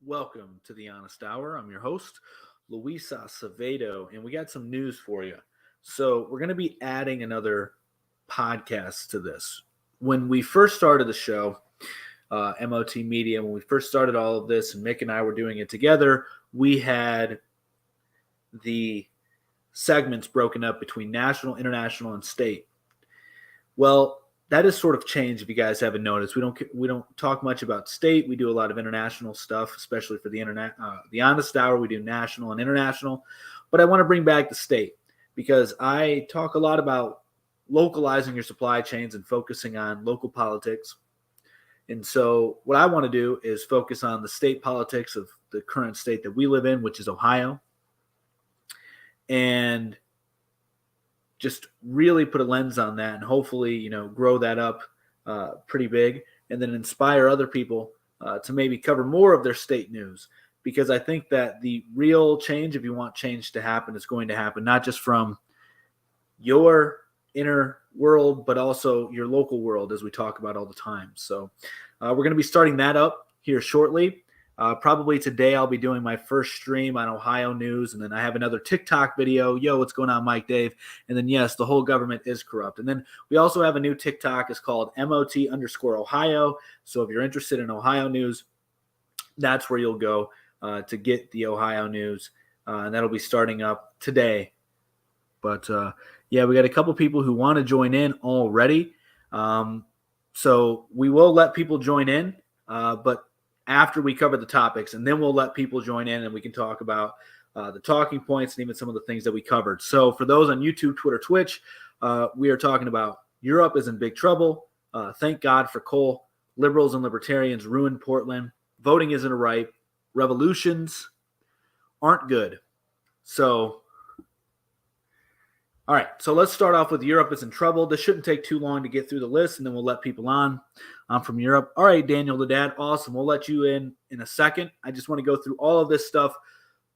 Welcome to the Honest Hour. I'm your host, Luisa Acevedo, and we got some news for you. So, we're going to be adding another podcast to this. When we first started the show, MOT Media, when we first started all of this, and Mick and I were doing it together, we had the segments broken up between national, international, and state. Well, that has sort of changed. If you guys haven't noticed, we don't talk much about state. We do a lot of international stuff, especially for the internet. The Honest Hour, we do national and international, but I want to bring back the state because I talk a lot about localizing your supply chains and focusing on local politics. And so, what I want to do is focus on the state politics of the current state that we live in, which is Ohio, and just really put a lens on that and hopefully, grow that up pretty big and then inspire other people to maybe cover more of their state news. Because I think that the real change, if you want change to happen, is going to happen not just from your inner world, but also your local world, as we talk about all the time. So we're going to be starting that up here shortly. Probably today I'll be doing my first stream on Ohio news, and then I have another TikTok video. Yo, what's going on, Mike Dave? And then, yes, the whole government is corrupt. And then we also have a new TikTok. It's called MOT_Ohio. So if you're interested in Ohio news, that's where you'll go to get the Ohio news. And that'll be starting up today. But, yeah, we got a couple people who want to join in already. So we will let people join in, but after we cover the topics, and then we'll let people join in and we can talk about the talking points and even some of the things that we covered. So for those on YouTube, Twitter, Twitch, we are talking about Europe is in big trouble. Thank God for coal. Liberals and libertarians ruined Portland. Voting isn't right. Revolutions aren't good. So, all right, so let's start off with Europe is in trouble. This shouldn't take too long to get through the list, and then we'll let people on. I'm from Europe. All right, Daniel the Dad, awesome. We'll let you in a second. I just want to go through all of this stuff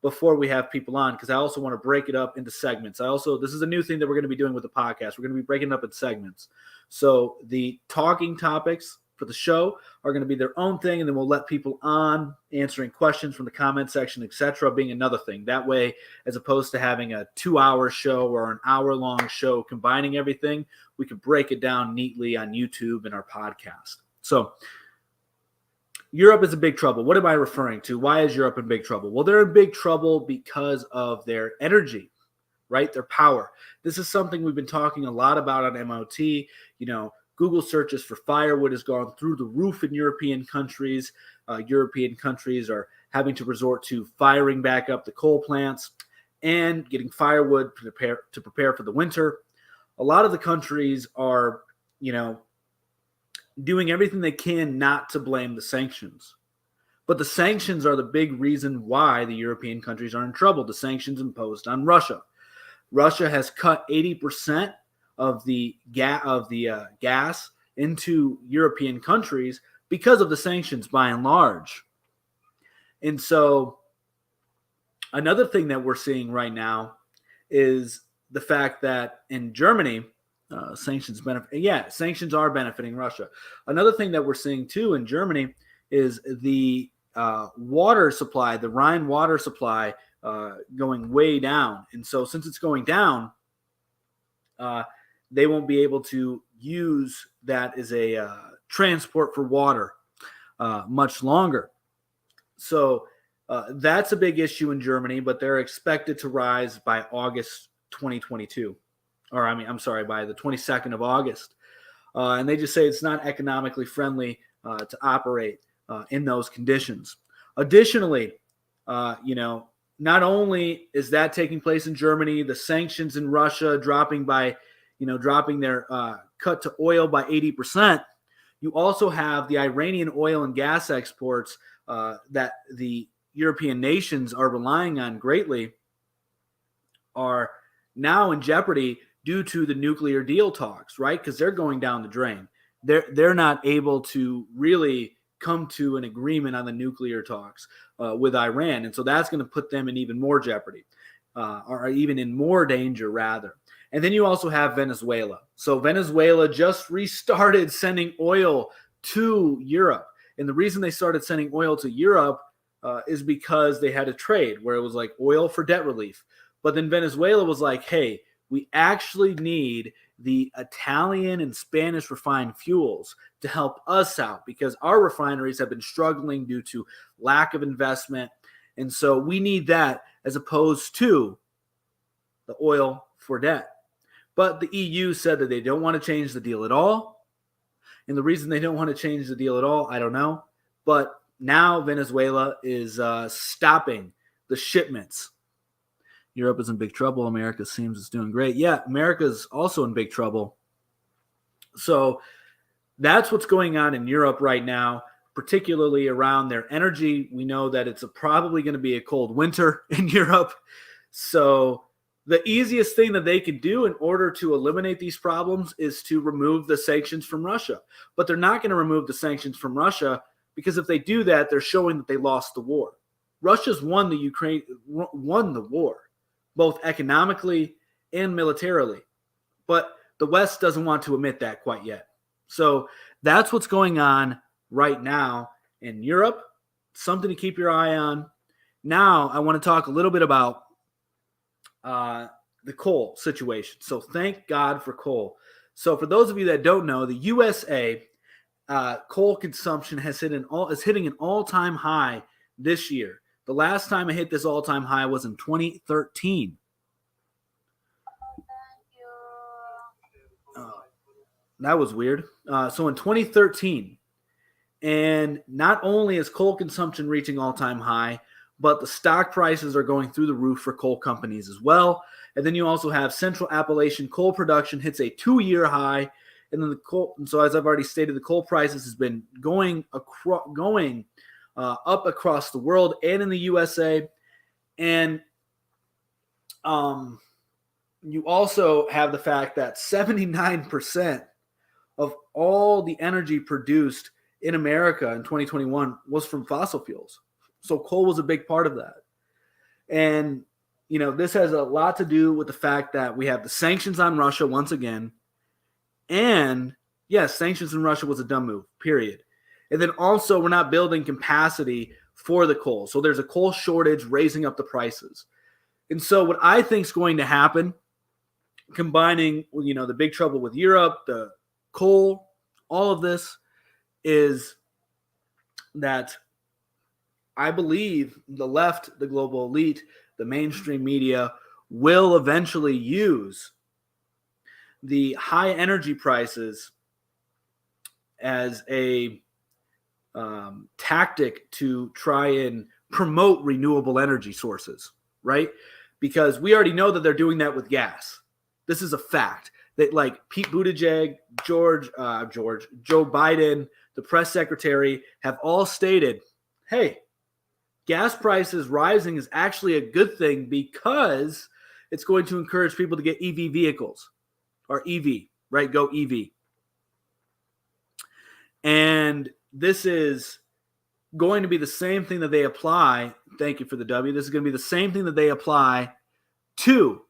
before we have people on because I also want to break it up into segments. This is a new thing that we're going to be doing with the podcast. We're going to be breaking it up in segments. So the talking topics for the show are going to be their own thing, and then we'll let people on answering questions from the comment section, etc., being another thing. That way, as opposed to having a 2-hour show or an hour-long show combining everything, we could break it down neatly on YouTube and our podcast. So Europe is in big trouble. What am I referring to? Why is Europe in big trouble? Well, they're in big trouble because of their energy, right? Their power. This is something we've been talking a lot about on MOT. Google searches for firewood has gone through the roof in European countries. European countries are having to resort to firing back up the coal plants and getting firewood to prepare for the winter. A lot of the countries are, doing everything they can not to blame the sanctions. But the sanctions are the big reason why the European countries are in trouble. The sanctions imposed on Russia. Russia has cut 80% of the gas into European countries because of the sanctions by and large. And so another thing that we're seeing right now is the fact that in Germany, sanctions are benefiting Russia. Another thing that we're seeing too in Germany is the water supply, the Rhine water supply going way down. And so since it's going down, they won't be able to use that as a transport for water much longer. So that's a big issue in Germany, but they're expected to rise by August 2022. By the 22nd of August. And they just say it's not economically friendly to operate in those conditions. Additionally, not only is that taking place in Germany, the sanctions in Russia dropping their cut to oil by 80%, you also have the Iranian oil and gas exports that the European nations are relying on greatly are now in jeopardy due to the nuclear deal talks, right? Because they're going down the drain. They're not able to really come to an agreement on the nuclear talks with Iran. And so that's going to put them in even more jeopardy or even in more danger, rather. And then you also have Venezuela. So Venezuela just restarted sending oil to Europe. And the reason they started sending oil to Europe is because they had a trade where it was like oil for debt relief. But then Venezuela was like, hey, we actually need the Italian and Spanish refined fuels to help us out because our refineries have been struggling due to lack of investment. And so we need that as opposed to the oil for debt. But the EU said that they don't want to change the deal at all. And the reason they don't want to change the deal at all, I don't know. But now Venezuela is stopping the shipments. Europe is in big trouble. America seems it's doing great. Yeah, America's also in big trouble. So that's what's going on in Europe right now, particularly around their energy. We know that it's probably going to be a cold winter in Europe. So the easiest thing that they can do in order to eliminate these problems is to remove the sanctions from Russia. But they're not going to remove the sanctions from Russia because if they do that, they're showing that they lost the war. Russia's won the war, both economically and militarily. But the West doesn't want to admit that quite yet. So that's what's going on right now in Europe. Something to keep your eye on. Now I want to talk a little bit about the coal situation. So thank God for coal. So for those of you that don't know, the USA coal consumption is hitting an all-time high this year. The last time it hit this all-time high was in 2013. That was weird. So in 2013, and not only is coal consumption reaching all-time high, but the stock prices are going through the roof for coal companies as well. And then you also have Central Appalachian coal production hits a 2-year high. And then so as I've already stated, the coal prices has been going up across the world and in the USA. And you also have the fact that 79% of all the energy produced in America in 2021 was from fossil fuels. So coal was a big part of that. And, this has a lot to do with the fact that we have the sanctions on Russia once again. And yes, sanctions in Russia was a dumb move, period. And then also we're not building capacity for the coal. So there's a coal shortage raising up the prices. And so what I think is going to happen, combining, the big trouble with Europe, the coal, all of this, is that I believe the left, the global elite, the mainstream media will eventually use the high energy prices as a tactic to try and promote renewable energy sources, right? Because we already know that they're doing that with gas. This is a fact. That like Pete Buttigieg, Joe Biden, the press secretary have all stated, hey, gas prices rising is actually a good thing because it's going to encourage people to get EV vehicles or EV, right? Go EV. And this is going to be the same thing that they apply. Thank you for the W. This is going to be the same thing that they apply to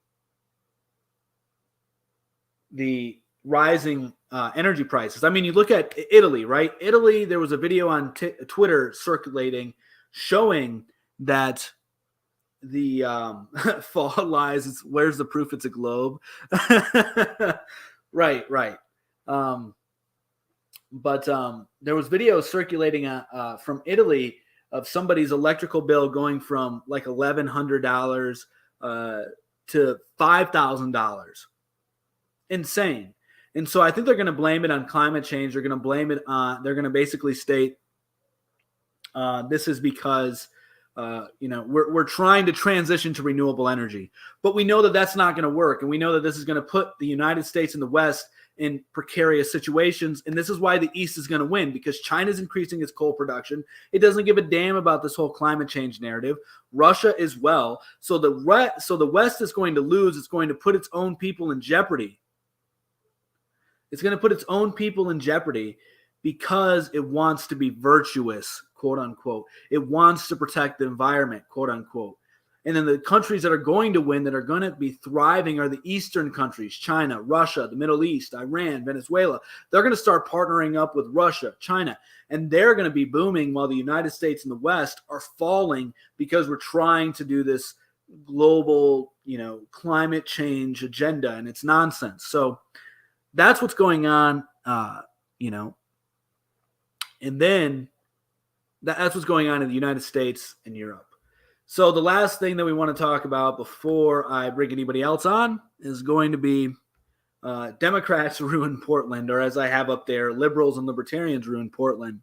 the rising energy prices. I mean, you look at Italy, right? Italy, there was a video on Twitter circulating showing that the fall lies. Where's the proof? It's a globe. Right. But there was video circulating from Italy of somebody's electrical bill going from like $1,100 to $5,000. Insane. And so I think they're going to blame it on climate change. They're going to blame it on, they're going to basically state this is because, we're trying to transition to renewable energy. But we know that that's not going to work. And we know that this is going to put the United States and the West in precarious situations. And this is why the East is going to win, because China's increasing its coal production. It doesn't give a damn about this whole climate change narrative. Russia as well. So the West is going to lose. It's going to put its own people in jeopardy. It's going to put its own people in jeopardy because it wants to be virtuous, quote unquote. It wants to protect the environment, quote unquote. And then the countries that are going to win, that are going to be thriving, are the Eastern countries: China, Russia, the Middle East, Iran, Venezuela. They're going to start partnering up with Russia, China, and they're going to be booming, while the United States and the West are falling because we're trying to do this global, climate change agenda, and it's nonsense. So that's what's going on, and then that's what's going on in the United States and Europe. So the last thing that we want to talk about before I bring anybody else on is going to be Democrats ruin Portland, or as I have up there, liberals and libertarians ruin Portland.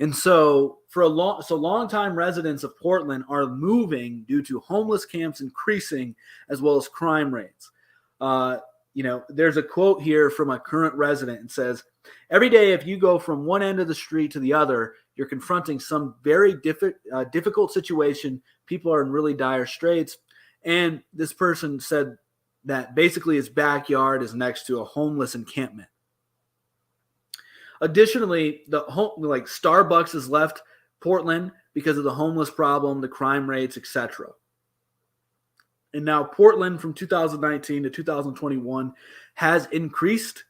And so longtime residents of Portland are moving due to homeless camps increasing, as well as crime rates. There's a quote here from a current resident. It says, "Every day, if you go from one end of the street to the other, you're confronting some very difficult situation. People are in really dire straits." And this person said that basically his backyard is next to a homeless encampment. Additionally, Starbucks has left Portland because of the homeless problem, the crime rates, etc. And now Portland, from 2019 to 2021, has increased.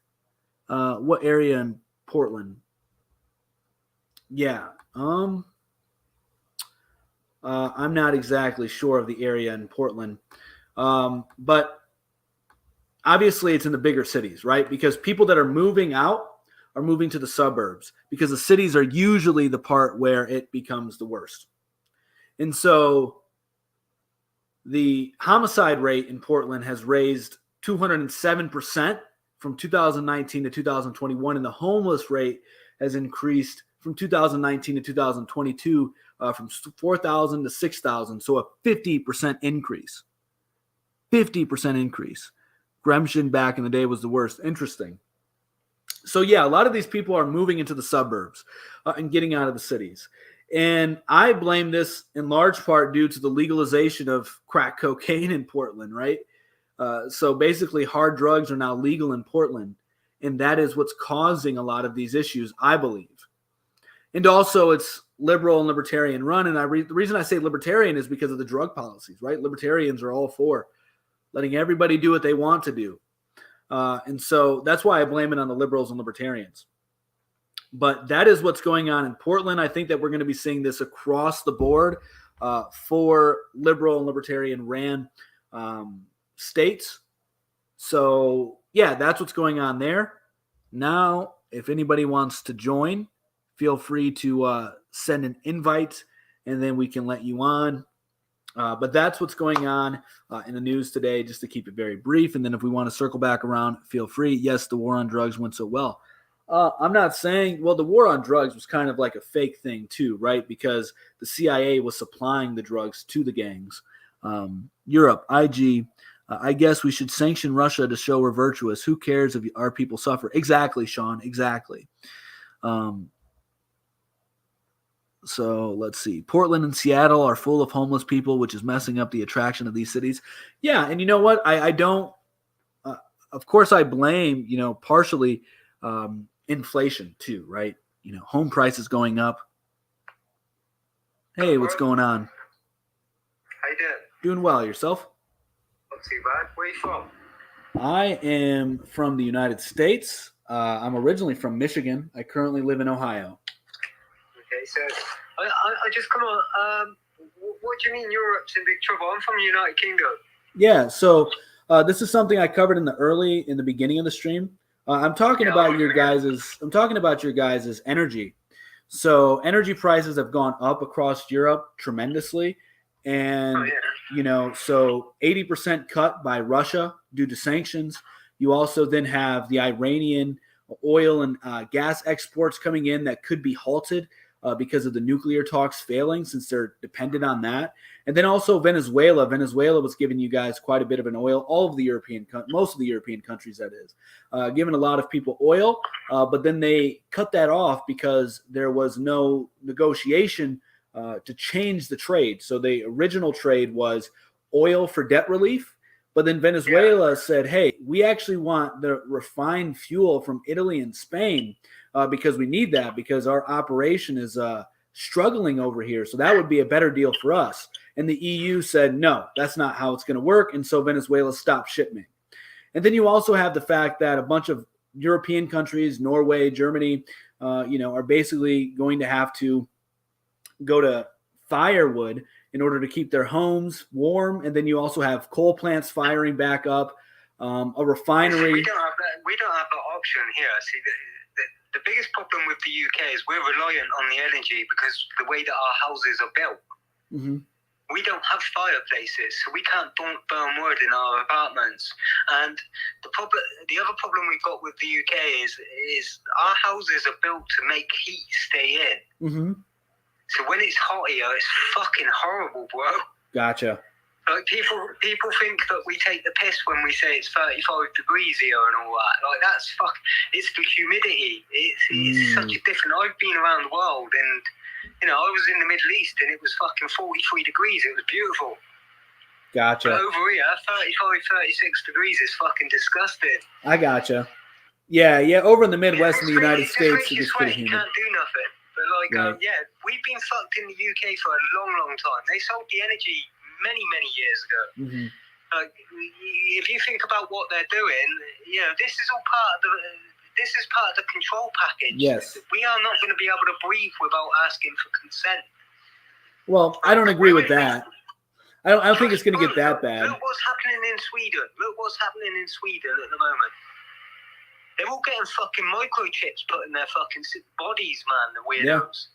What area in Portland? Yeah. I'm not exactly sure of the area in Portland. But obviously it's in the bigger cities, right? Because people that are moving out are moving to the suburbs, because the cities are usually the part where it becomes the worst. And so the homicide rate in Portland has raised 207% from 2019 to 2021, and the homeless rate has increased from 2019 to 2022 from 4,000 to 6,000. So a 50% increase. 50% increase. Gresham back in the day was the worst. Interesting. So yeah, a lot of these people are moving into the suburbs and getting out of the cities. And I blame this in large part due to the legalization of crack cocaine in Portland, right? So basically hard drugs are now legal in Portland. And that is what's causing a lot of these issues, I believe. And also it's liberal and libertarian run. And the reason I say libertarian is because of the drug policies, right? Libertarians are all for letting everybody do what they want to do. And so that's why I blame it on the liberals and libertarians. But that is what's going on in Portland. I think that we're going to be seeing this across the board for liberal and libertarian ran states. So, yeah, that's what's going on there. Now, if anybody wants to join, feel free to send an invite, and then we can let you on. But that's what's going on in the news today, just to keep it very brief. And then if we want to circle back around, feel free. Yes, the war on drugs went so well. I'm not saying, well, the war on drugs was kind of like a fake thing too, right? Because the CIA was supplying the drugs to the gangs. Europe, IG, I guess we should sanction Russia to show we're virtuous. Who cares if our people suffer? Exactly, Sean, exactly. So let's see. Portland and Seattle are full of homeless people, which is messing up the attraction of these cities. Yeah, and you know what? I don't of course I blame, partially inflation too, right? Home prices going up. Hey, what's going on? How you doing? Doing well. Yourself? Not too bad. Where are you from? I am from the United States. I'm originally from Michigan. I currently live in Ohio. Okay, so I just come on. What do you mean Europe's in big trouble? I'm from the United Kingdom. Yeah, so this is something I covered in the beginning of the stream. I'm talking about your guys' energy. So energy prices have gone up across Europe tremendously, and so 80% cut by Russia due to sanctions. You also then have the Iranian oil and gas exports coming in that could be halted because of the nuclear talks failing, since they're dependent on that. And then also Venezuela. Venezuela was giving you guys quite a bit of an oil. All of the most of the European countries, that is, giving a lot of people oil. But then they cut that off because there was no negotiation to change the trade. So the original trade was oil for debt relief. But then Venezuela said, hey, we actually want the refined fuel from Italy and Spain because we need that, because our operation is struggling over here. So that would be a better deal for us. And the EU said, no, that's not how it's going to work. And so Venezuela stopped shipment. And then you also have the fact that a bunch of European countries, Norway, Germany, are basically going to have to go to firewood in order to keep their homes warm. And then you also have coal plants firing back up, a refinery. We don't have that option here. See, the biggest problem with the UK is we're reliant on the energy because the way that our houses are built. Mm-hmm. We don't have fireplaces, so we can't burn wood in our apartments. And the other problem we've got with the UK is our houses are built to make heat stay in. Mm-hmm. So when it's hot here, it's fucking horrible, bro. Gotcha. Like people think that we take the piss when we say it's 35 degrees here and all that. Like that's it's the humidity. It's such a different. I've been around the world and. I was in the Middle East and it was fucking 43 degrees. It was beautiful. Gotcha. But over here, 35, 36 degrees is fucking disgusting. I gotcha. Yeah. Over in the Midwest in the United States, it gets pretty humid. You can't do nothing. But right. We've been fucked in the UK for a long, long time. They sold the energy many, many years ago. Mm-hmm. If you think about what they're doing, this is all part of the control package. Yes. We are not going to be able to breathe without asking for consent. Well, I don't agree with that. I don't think it's going to get that bad. Look what's happening in Sweden. Look what's happening in Sweden at the moment. They're all getting fucking microchips put in their fucking bodies, man, the weirdos.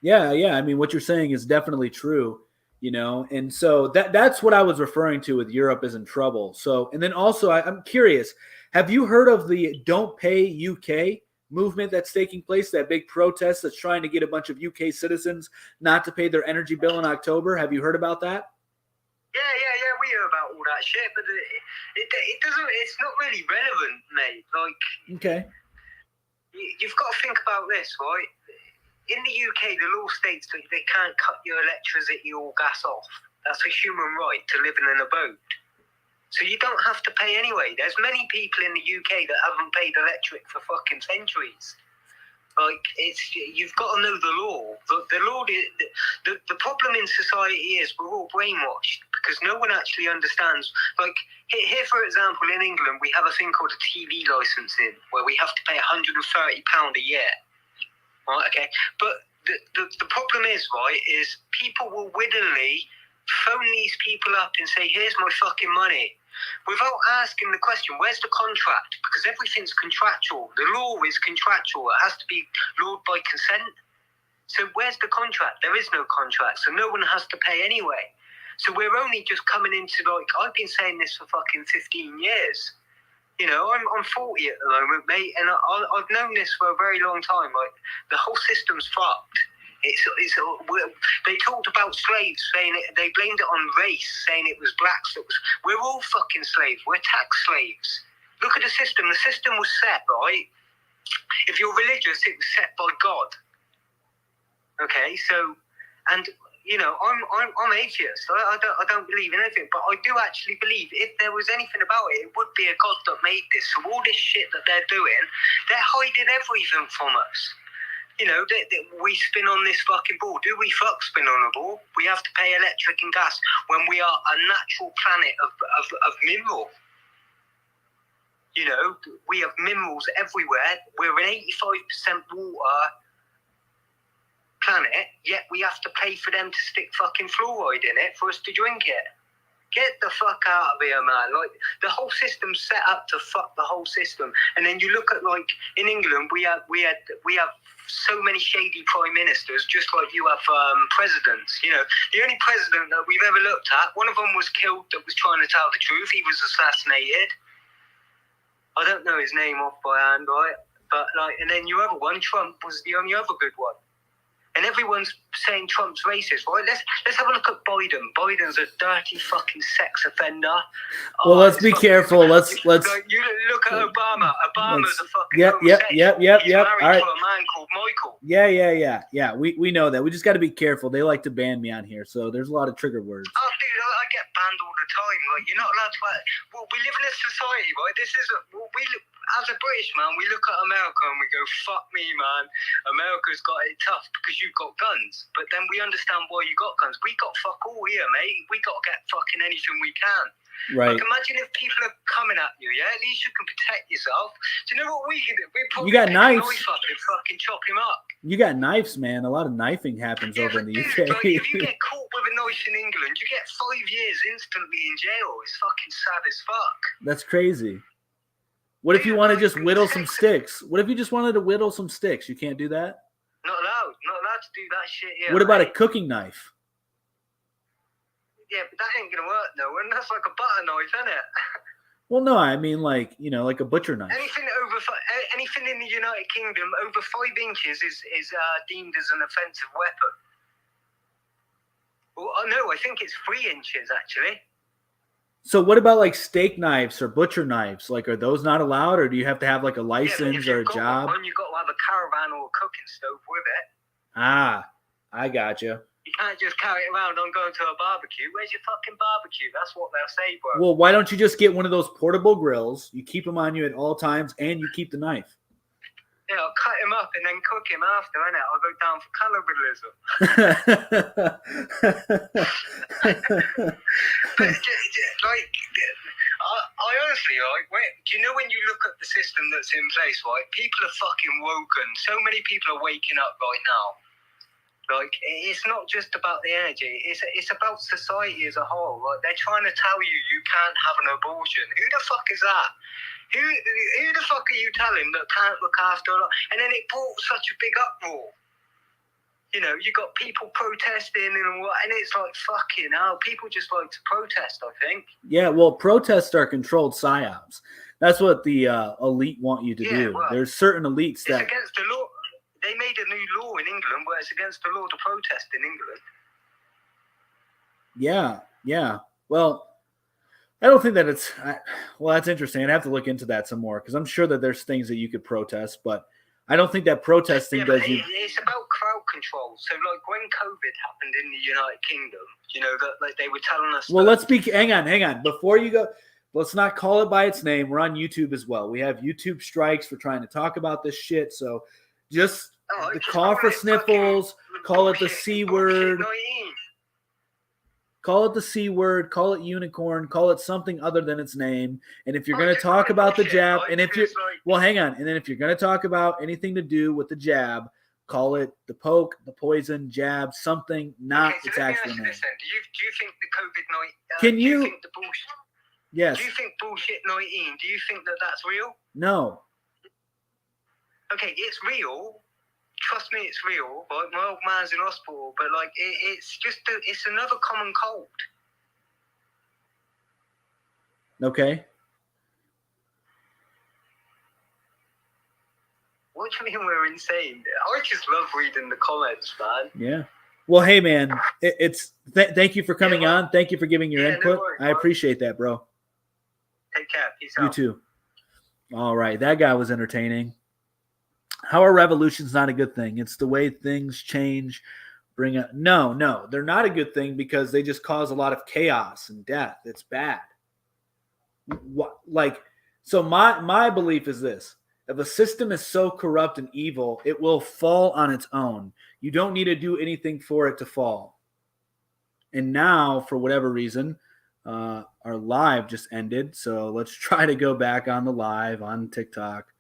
Yeah. I mean, what you're saying is definitely true, and so that's what I was referring to with Europe is in trouble. So, and then also I'm curious, have you heard of the Don't Pay UK movement that's taking place, that big protest that's trying to get a bunch of UK citizens not to pay their energy bill in October? Have you heard about that? Yeah, we hear about all that shit, but it doesn't, it's not really relevant, mate. Okay. You've got to think about this, right? In the UK, the law states that they can't cut your electricity or gas off. That's a human right to live in an abode. So you don't have to pay anyway. There's many people in the UK that haven't paid electric for fucking centuries. You've got to know the law. The law. The problem in society is we're all brainwashed because no one actually understands. Here, for example, in England, we have a thing called a TV licensing where we have to pay £130 a year. Right? Okay. But the problem is, right, is people will willingly phone these people up and say, here's my fucking money, without asking the question, where's the contract? Because everything's contractual. The law is contractual. It has to be lawed by consent. So where's the contract? There is no contract, so no one has to pay anyway. So we're only just coming into, I've been saying this for fucking 15 years. I'm 40 at the moment, mate, and I've known this for a very long time. The whole system's fucked. They talked about slaves, saying they blamed it on race, saying it was blacks. We're all fucking slaves. We're tax slaves. Look at the system. The system was set, right? If you're religious, it was set by God. Okay, so, and I'm atheist. I don't believe in anything, but I do actually believe if there was anything about it, it would be a God that made this. So all this shit that they're doing, they're hiding everything from us. We spin on this fucking ball. Do we spin on a ball? We have to pay electric and gas when we are a natural planet of mineral. We have minerals everywhere. We're an 85% water planet, yet we have to pay for them to stick fucking fluoride in it for us to drink it. Get the fuck out of here, man. The whole system's set up to fuck the whole system. And then you look at, in England, we have so many shady prime ministers, just like you have presidents. The only president that we've ever looked at, one of them was killed that was trying to tell the truth. He was assassinated. I don't know his name off by hand, right? But and then your other one, Trump, was the only other good one. And everyone's saying Trump's racist, right? Let's have a look at Biden. Biden's a dirty fucking sex offender. Well, let's be careful. Let's. You look at Obama. Obama's a fucking Yep. He's All right. to a man called Michael. Yeah. We know that. We just got to be careful. They like to ban me on here, so there's a lot of trigger words. Oh, dude, I get banned all the time. Like, you're not allowed to. Well, we live in a society, right? As a British man, we look at America and we go, "Fuck me, man. America's got it tough because you've got guns." But then we understand why you got guns. We got fuck all here, mate. We got to get fucking anything we can. Right. Like, imagine if people are coming at you, yeah? At least you can protect yourself. Do you know what we can do? We probably You got knives. knife up and fucking chop him up. You got knives, man. A lot of knifing happens over in the dude, UK. like, if you get caught with a knife in England, you get 5 years instantly in jail. It's fucking sad as fuck. That's crazy. What if you want to just whittle some sticks? What if you just wanted to whittle some sticks? You can't do that? Not allowed to do that shit here. What about a cooking knife? Yeah, but that ain't gonna work, no. And that's like a butter knife, isn't it? Well, no, I mean like a butcher knife. Anything in the United Kingdom over 5 inches is deemed as an offensive weapon. Well, no, I think it's 3 inches actually. So what about like steak knives or butcher knives? Like, are those not allowed, or do you have to have like a license or a job? You've got to have a caravan or a cooking stove with it. Ah, I gotcha. You can't just carry it around on going to a barbecue. Where's your fucking barbecue? That's what they'll say, bro. Well, why don't you just get one of those portable grills? You keep them on you at all times, and you keep the knife. Yeah, I'll cut him up and then cook him after, innit? I'll go down for cannibalism. But, like, I honestly, right, do you know when you look at the system that's in place, right, people are fucking woken. So many people are waking up right now. Like, it's not just about the energy. It's about society as a whole. Like, they're trying to tell you can't have an abortion. Who the fuck is that? Who the fuck are you telling that can't look after a lot? And then it brought such a big uproar. You know, you got people protesting and it's like, fucking hell. People just like to protest, I think. Yeah, well, protests are controlled psyops. That's what the elite want you to do. Well, there's certain elites it's that against the law. They made a new law in England where it's against the law to protest in England. Yeah. Well, I don't think that it's that's interesting. I'd have to look into that some more because I'm sure that there's things that you could protest, but I don't think that protesting does you. It's about crowd control. So, like when COVID happened in the United Kingdom, you know that like they were telling us. Well, let's speak. Hang on. Before you go, let's not call it by its name. We're on YouTube as well. We have YouTube strikes for trying to talk about this shit. So, just call for sniffles. Call it the C word. Call it the C word, call it unicorn, call it something other than its name. And if you're going to talk about the jab, and if you're, well, hang on. And then if you're going to talk about anything to do with the jab, call it the poke, the poison, jab, something, not its actual name. Do you think the COVID-19, Can you think the bullshit? Yes. Do you think bullshit 19, do you think that that's real? No. Okay, it's real. Trust me, it's real. Right? My old man's in hospital, but like it's another common cold. Okay. What do you mean we're insane? I just love reading the comments, man. Yeah. Well, hey, man, thank you for coming on. Thank you for giving your input. No worries, I appreciate that, bro. Take care. Peace out. You too. All right, that guy was entertaining. How a revolution's not a good thing. It's the way things change. No, they're not a good thing because they just cause a lot of chaos and death. It's bad. So my belief is this. If a system is so corrupt and evil, it will fall on its own. You don't need to do anything for it to fall. And now, for whatever reason, our live just ended. So let's try to go back on the live on TikTok.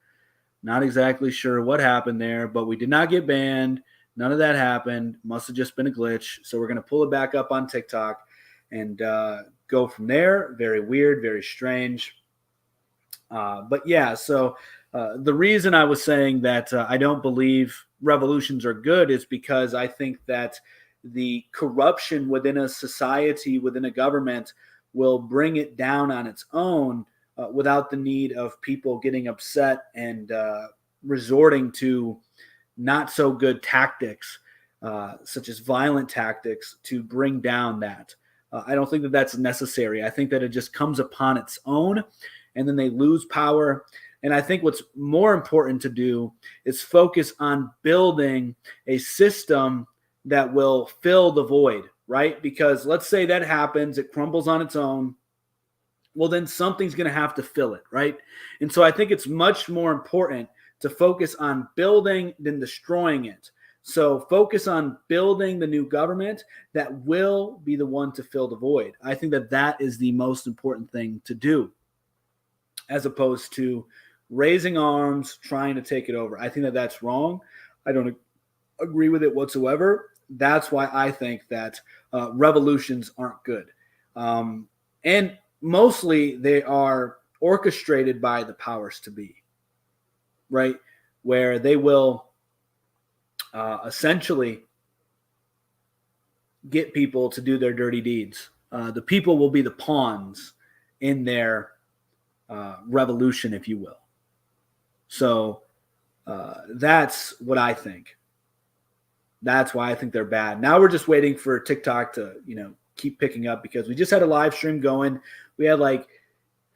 Not exactly sure what happened there, but we did not get banned. None of that happened. Must have just been a glitch. So we're going to pull it back up on TikTok and go from there. Very weird, very strange. But yeah, so the reason I was saying that I don't believe revolutions are good is because I think that the corruption within a society, within a government, will bring it down on its own. Without the need of people getting upset and resorting to not so good tactics, such as violent tactics, to bring down that. I don't think that that's necessary. I think that it just comes upon its own, and then they lose power. And I think what's more important to do is focus on building a system that will fill the void, right? Because let's say that happens, it crumbles on its own. Well, then something's going to have to fill it, right? And so I think it's much more important to focus on building than destroying it. So focus on building the new government that will be the one to fill the void. I think that that is the most important thing to do, as opposed to raising arms, trying to take it over. I think that that's wrong. I don't agree with it whatsoever. That's why I think that revolutions aren't good. And mostly they are orchestrated by the powers to be, right? Where they will essentially get people to do their dirty deeds. The people will be the pawns in their revolution, if you will. So that's what I think. That's why I think they're bad. Now we're just waiting for TikTok to, keep picking up, because we just had a live stream going. We had like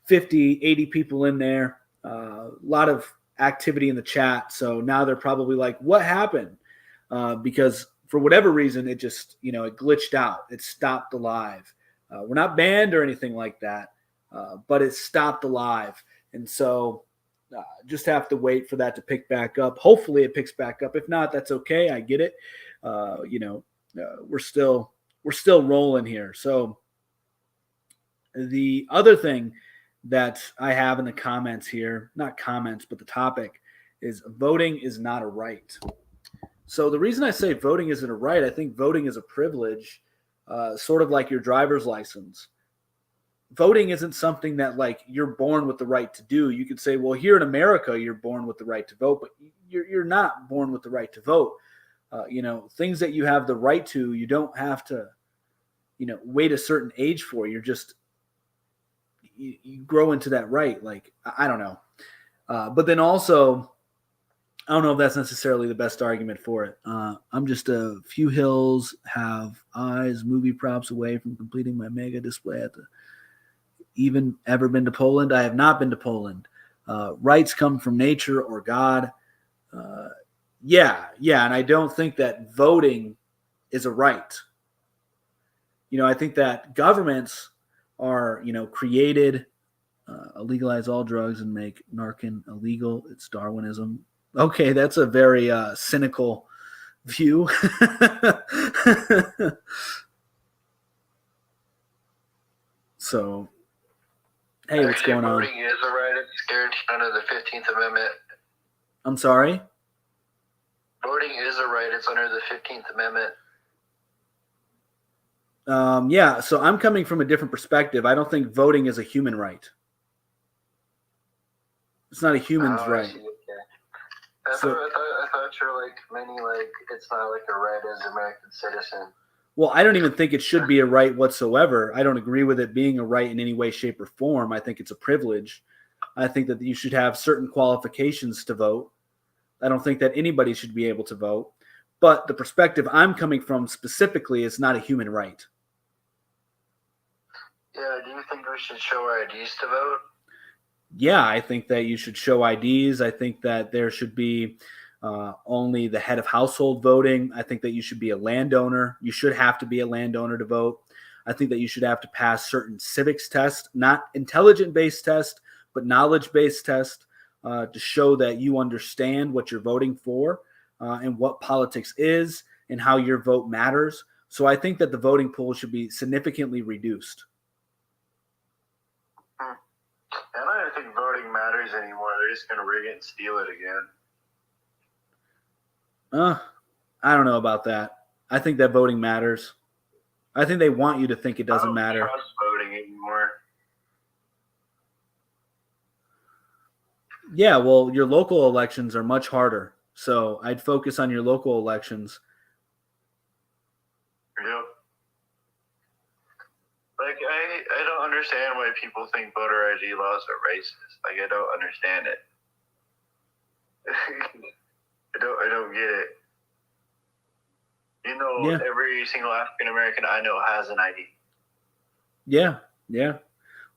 50, 80 people in there, a lot of activity in the chat. So now they're probably like, what happened? Because for whatever reason, it just, it glitched out. It stopped the live. We're not banned or anything like that, but it stopped the live. And so just have to wait for that to pick back up. Hopefully it picks back up. If not, that's okay. I get it. We're still rolling here. So the other thing that I have in the comments here, not comments, but the topic is voting is not a right. So the reason I say voting isn't a right, I think voting is a privilege, sort of like your driver's license. Voting isn't something that like you're born with the right to do. You could say, well, here in America, you're born with the right to vote, but you're not born with the right to vote. Things that you have the right to, you don't have to, wait a certain age for. You're just, you grow into that right. Like, I don't know. But then also, I don't know if that's necessarily the best argument for it. I'm just a few hills have eyes, movie props away from completing my mega display at the even ever been to Poland. I have not been to Poland. Rights come from nature or God. Yeah. And I don't think that voting is a right. I think that governments are, created, legalize all drugs and make Narcan illegal. It's Darwinism. Okay, that's a very cynical view. So, hey, what's going on? Voting is a right. It's guaranteed under the 15th Amendment. I'm sorry? Voting is a right. It's under the 15th Amendment. Yeah, so I'm coming from a different perspective. I don't think voting is a human right. It's not a human's right. I thought you're like many, like it's not like a right as an American citizen. Well, I don't even think it should be a right whatsoever. I don't agree with it being a right in any way, shape, or form. I think it's a privilege. I think that you should have certain qualifications to vote. I don't think that anybody should be able to vote. But the perspective I'm coming from specifically is not a human right. Yeah, do you think we should show our IDs to vote? Yeah, I think that you should show IDs. I think that there should be only the head of household voting. I think that you should be a landowner. You should have to be a landowner to vote. I think that you should have to pass certain civics tests, not intelligent-based tests, but knowledge-based tests to show that you understand what you're voting for and what politics is and how your vote matters. So I think that the voting pool should be significantly reduced. I don't think voting matters anymore. They're just going to rig it and steal it again. I don't know about that. I think that voting matters. I think they want you to think it doesn't matter. I don't trust voting anymore. Yeah, well, your local elections are much harder. So I'd focus on your local elections. Yep. Like, I don't understand why people think voter ID laws are racist. Like, I don't understand it. I don't get it. Every single African American I know has an ID. Yeah.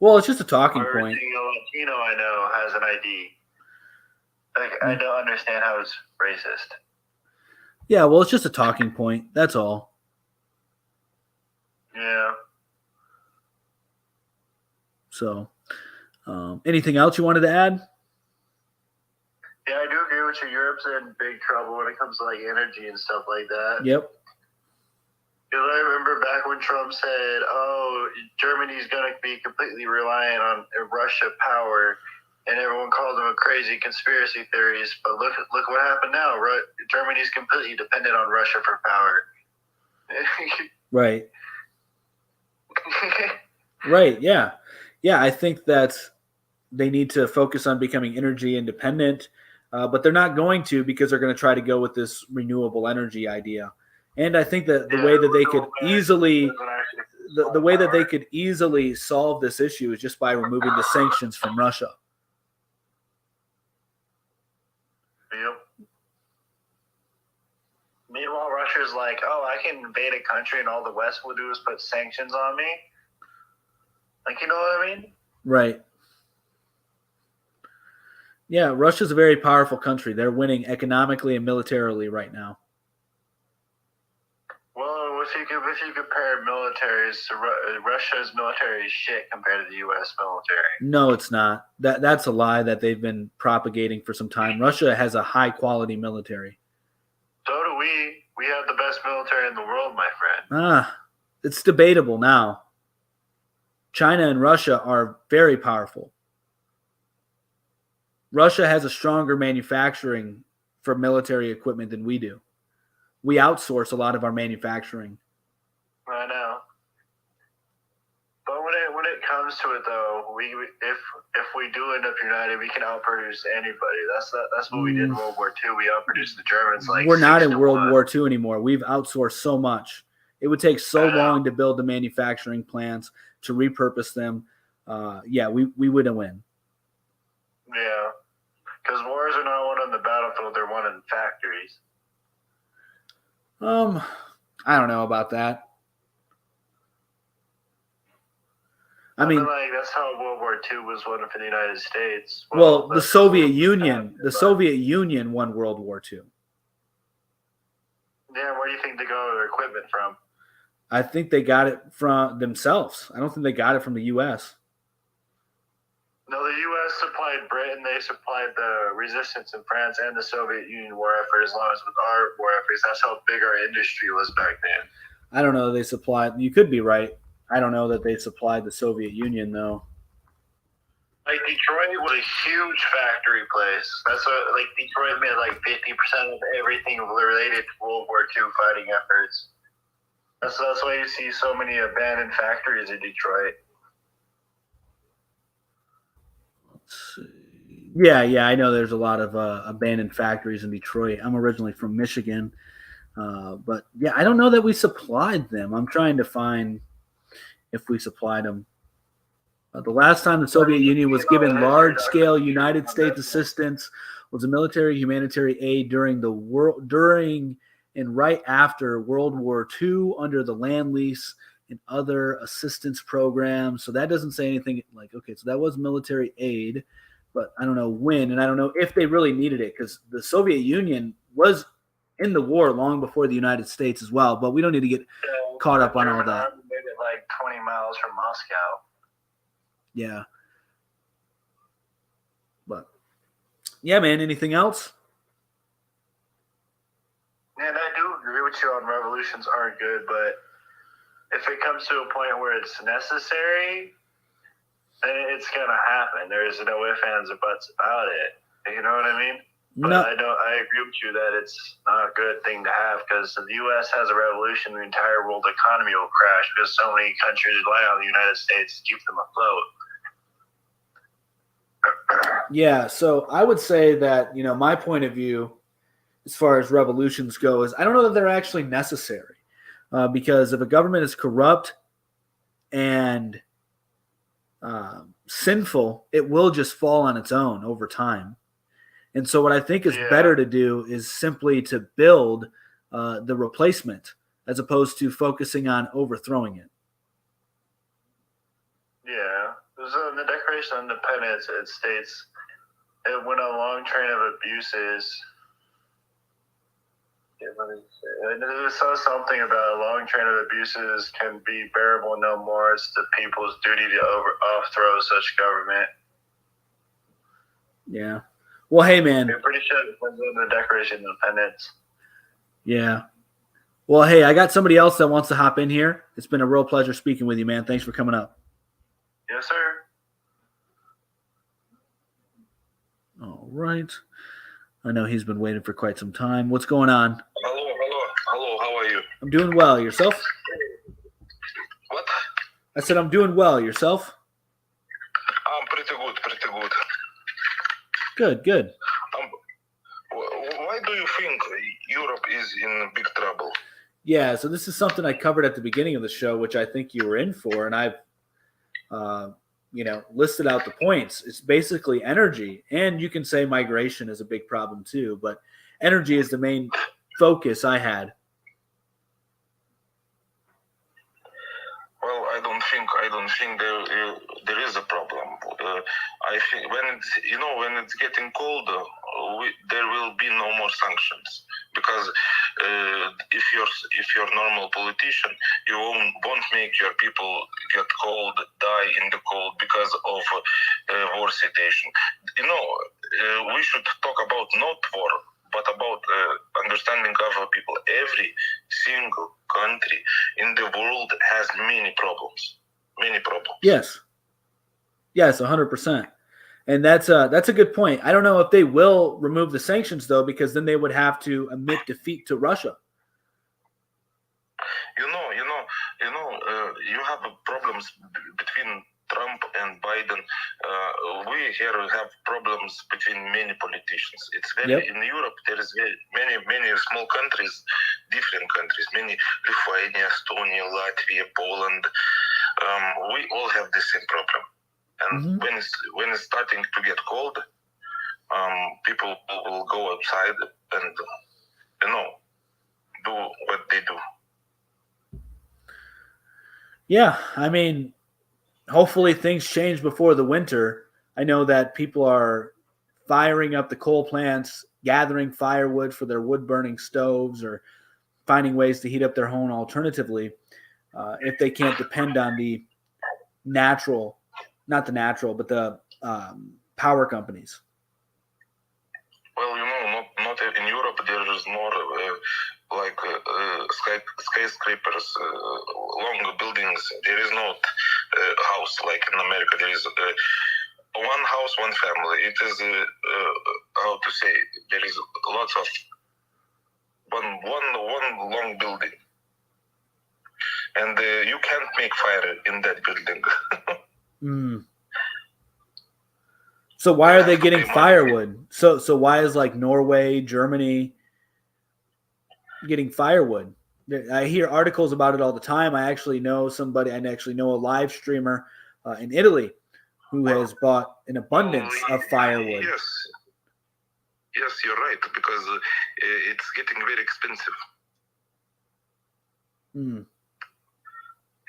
Well, it's just a talking point. Every single Latino I know has an ID. Like, I don't understand how it's racist. Yeah, well, it's just a talking point. That's all. Yeah. So, anything else you wanted to add? Yeah, I do agree with you. Europe's in big trouble when it comes to like energy and stuff like that. Yep. Because I remember back when Trump said, "Oh, Germany's going to be completely reliant on Russia power," and everyone called him a crazy conspiracy theorist. But look what happened now. Germany's completely dependent on Russia for power. Right. Right. Yeah. Yeah. I think that they need to focus on becoming energy independent, but they're not going to because they're going to try to go with this renewable energy idea. And I think that the way that they could easily the way that they could easily solve this issue is just by removing the sanctions from Russia. Yep. Meanwhile, Russia's like, "Oh, I can invade a country, and all the West will do is put sanctions on me." Like, you know what I mean? Right. Yeah, Russia's a very powerful country. They're winning economically and militarily right now. Well, if you compare militaries, Russia's military is shit compared to the U.S. military. No, it's not. That's a lie that they've been propagating for some time. Russia has a high quality military. So do we. We have the best military in the world, my friend. It's debatable now. China and Russia are very powerful. Russia has a stronger manufacturing for military equipment than we do. We outsource a lot of our manufacturing. I know. But when it comes to it, though, if we do end up united, we can outproduce anybody. That's what we did in World War II. We outproduced the Germans. We're not in World War II anymore. We've outsourced so much. It would take so long to build the manufacturing plants, to repurpose them. We wouldn't win. Yeah, because wars are not won on the battlefield; they're won in factories. I don't know about that. I mean, like that's how World War II was won for the United States. Well, the Soviet Union won World War II. Yeah, where do you think they got their equipment from? I think they got it from themselves. I don't think they got it from the U.S. No, the U.S. supplied Britain. They supplied the resistance in France and the Soviet Union war effort, as long as with our war efforts. That's how big our industry was back then. I don't know. They supplied. You could be right. I don't know that they supplied the Soviet Union, though. Like Detroit was a huge factory place. That's what Detroit made 50% of everything related to World War II fighting efforts. That's why you see so many abandoned factories in Detroit. Let's see. Yeah, I know there's a lot of abandoned factories in Detroit. I'm originally from Michigan, but yeah, I don't know that we supplied them. I'm trying to find if we supplied them. The last time the Soviet Union was given large-scale United States assistance was a military humanitarian aid during and right after World War II under the Land Lease and other assistance programs. So that doesn't say anything okay, so that was military aid, but I don't know when, and I don't know if they really needed it because the Soviet Union was in the war long before the United States as well, but we don't need to get caught up on all that. Made it 20 miles from Moscow. Yeah. But yeah, man, anything else? And I do agree with you on revolutions aren't good, but if it comes to a point where it's necessary, then it's gonna happen. There's no ifs, ands, or buts about it. You know what I mean? But No. I agree with you that it's not a good thing to have because if the U.S. has a revolution, the entire world economy will crash because so many countries rely on the United States to keep them afloat. Yeah, so I would say that, my point of view as far as revolutions go is I don't know that they're actually necessary because if a government is corrupt and sinful, it will just fall on its own over time. And so what I think is better to do is simply to build the replacement as opposed to focusing on overthrowing it. Yeah. In the Declaration of Independence, it states it went a long train of abuses. And it says something about a long train of abuses can be bearable no more. It's the people's duty to overthrow such government. Yeah. Well, hey, man. I'm pretty sure it was in the Declaration of Independence. Yeah. Well, hey, I got somebody else that wants to hop in here. It's been a real pleasure speaking with you, man. Thanks for coming up. Yes, sir. All right. I know he's been waiting for quite some time. What's going on? Hello, how are you? I'm doing well. Yourself? What? I said I'm doing well. Yourself? I'm pretty good. Good. Why do you think Europe is in big trouble? Yeah, so this is something I covered at the beginning of the show, which I think you were in for, and I've listed out the points. It's basically energy, and you can say migration is a big problem too, but energy is the main focus I had. Well, I don't think there is a problem. I think when it's getting colder, there will be no more sanctions, because if you're normal politician, you won't make your people get cold, die in the cold because of war situation. We should talk about not war, but about understanding other people. Every single country in the world has many problems. Yes, 100%. And that's a good point. I don't know if they will remove the sanctions though, because then they would have to admit defeat to Russia. You have problems between Trump and Biden. We here have problems between many politicians. It's very in Europe. There is many small countries, different countries, many Lithuania, Estonia, Latvia, Poland. We all have the same problem. And when it's starting to get cold, people will go outside and do what they do. Yeah, I mean, hopefully things change before the winter. I know that people are firing up the coal plants, gathering firewood for their wood-burning stoves, or finding ways to heat up their home alternatively if they can't depend on the but the power companies. Well, not in Europe. There is more skyscrapers, long buildings. There is not house like in America. There is one house, one family. It is how to say. There is lots of one long building, and you can't make fire in that building. So why are they getting firewood? So why is like Norway, Germany getting firewood? I hear articles about it all the time. I actually know a live streamer in Italy who has bought an abundance of firewood. Yes, you're right, because it's getting very expensive.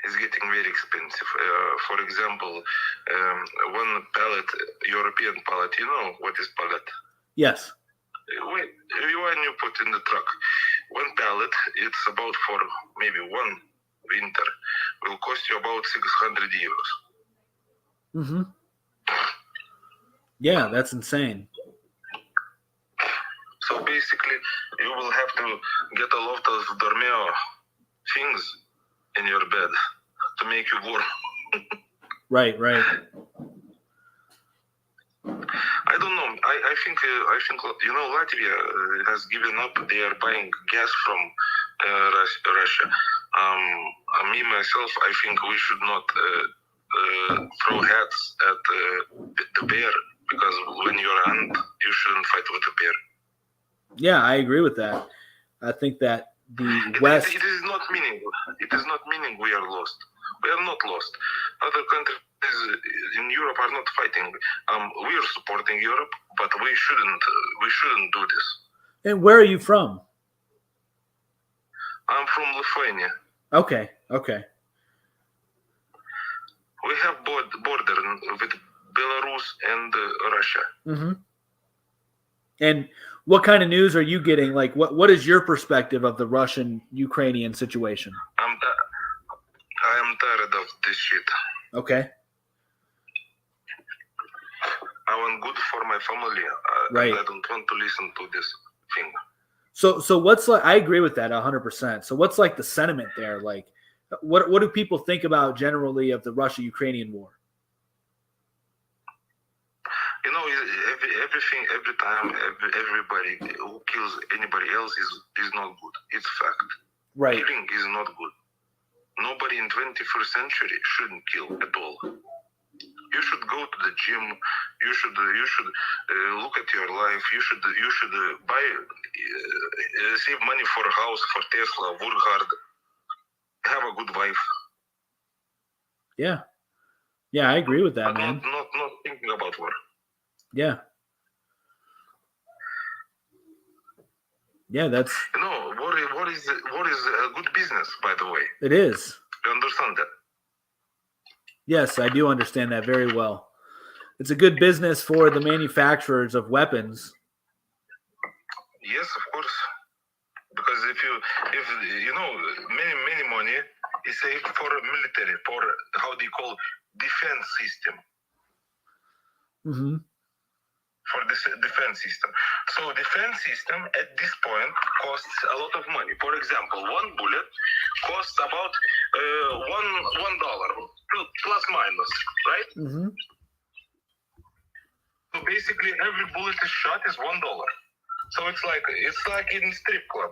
It's getting very expensive. For example, one pallet, European pallet, you know what is pallet? Yes. When you put in the truck, one pallet, it's about for maybe one winter, will cost you about 600 euros. Yeah, that's insane. So basically, you will have to get a lot of dormeo things in your bed to make you warm. Right. I don't know. I think Latvia has given up. They are buying gas from Russia. Me myself, I think we should not throw hats at the bear, because when you're an ant, you shouldn't fight with a bear. Yeah, I agree with that. I think that the West. It is not meaning. It is not meaning we are lost. We are not lost. Other countries in Europe are not fighting. We are supporting Europe, but we shouldn't do this. And where are you from? I'm from Lithuania. Okay. We have border with Belarus and Russia. And What kind of news are you getting? Like, what is your perspective of the Russian-Ukrainian situation? I am tired of this shit. Okay. I want good for my family. Right. I don't want to listen to this thing. So what's like? I agree with that 100%. So what's like the sentiment there? Like, what do people think about generally of the Russia-Ukrainian war? You know, everything, every time, everybody who kills anybody else is not good. It's fact. Right. Killing is not good. Nobody in 21st century shouldn't kill at all. You should go to the gym. You should look at your life. You should buy, save money for a house, for Tesla, work hard, have a good wife. Yeah. Yeah, I agree with that, But man. not thinking about war. Yeah. Yeah, that's You know, war is a good business, by the way. it is. You understand that? Yes, I do understand that very well. It's a good business for the manufacturers of weapons. Yes, of course. Because if you know, many money is saved for military, for how they call defense system, Mm-hmm. for this defense system. So defense system at this point costs a lot of money. For example, one bullet costs about $1 plus minus, right? Mm-hmm. So basically, every bullet is shot is $1. So it's like in strip club.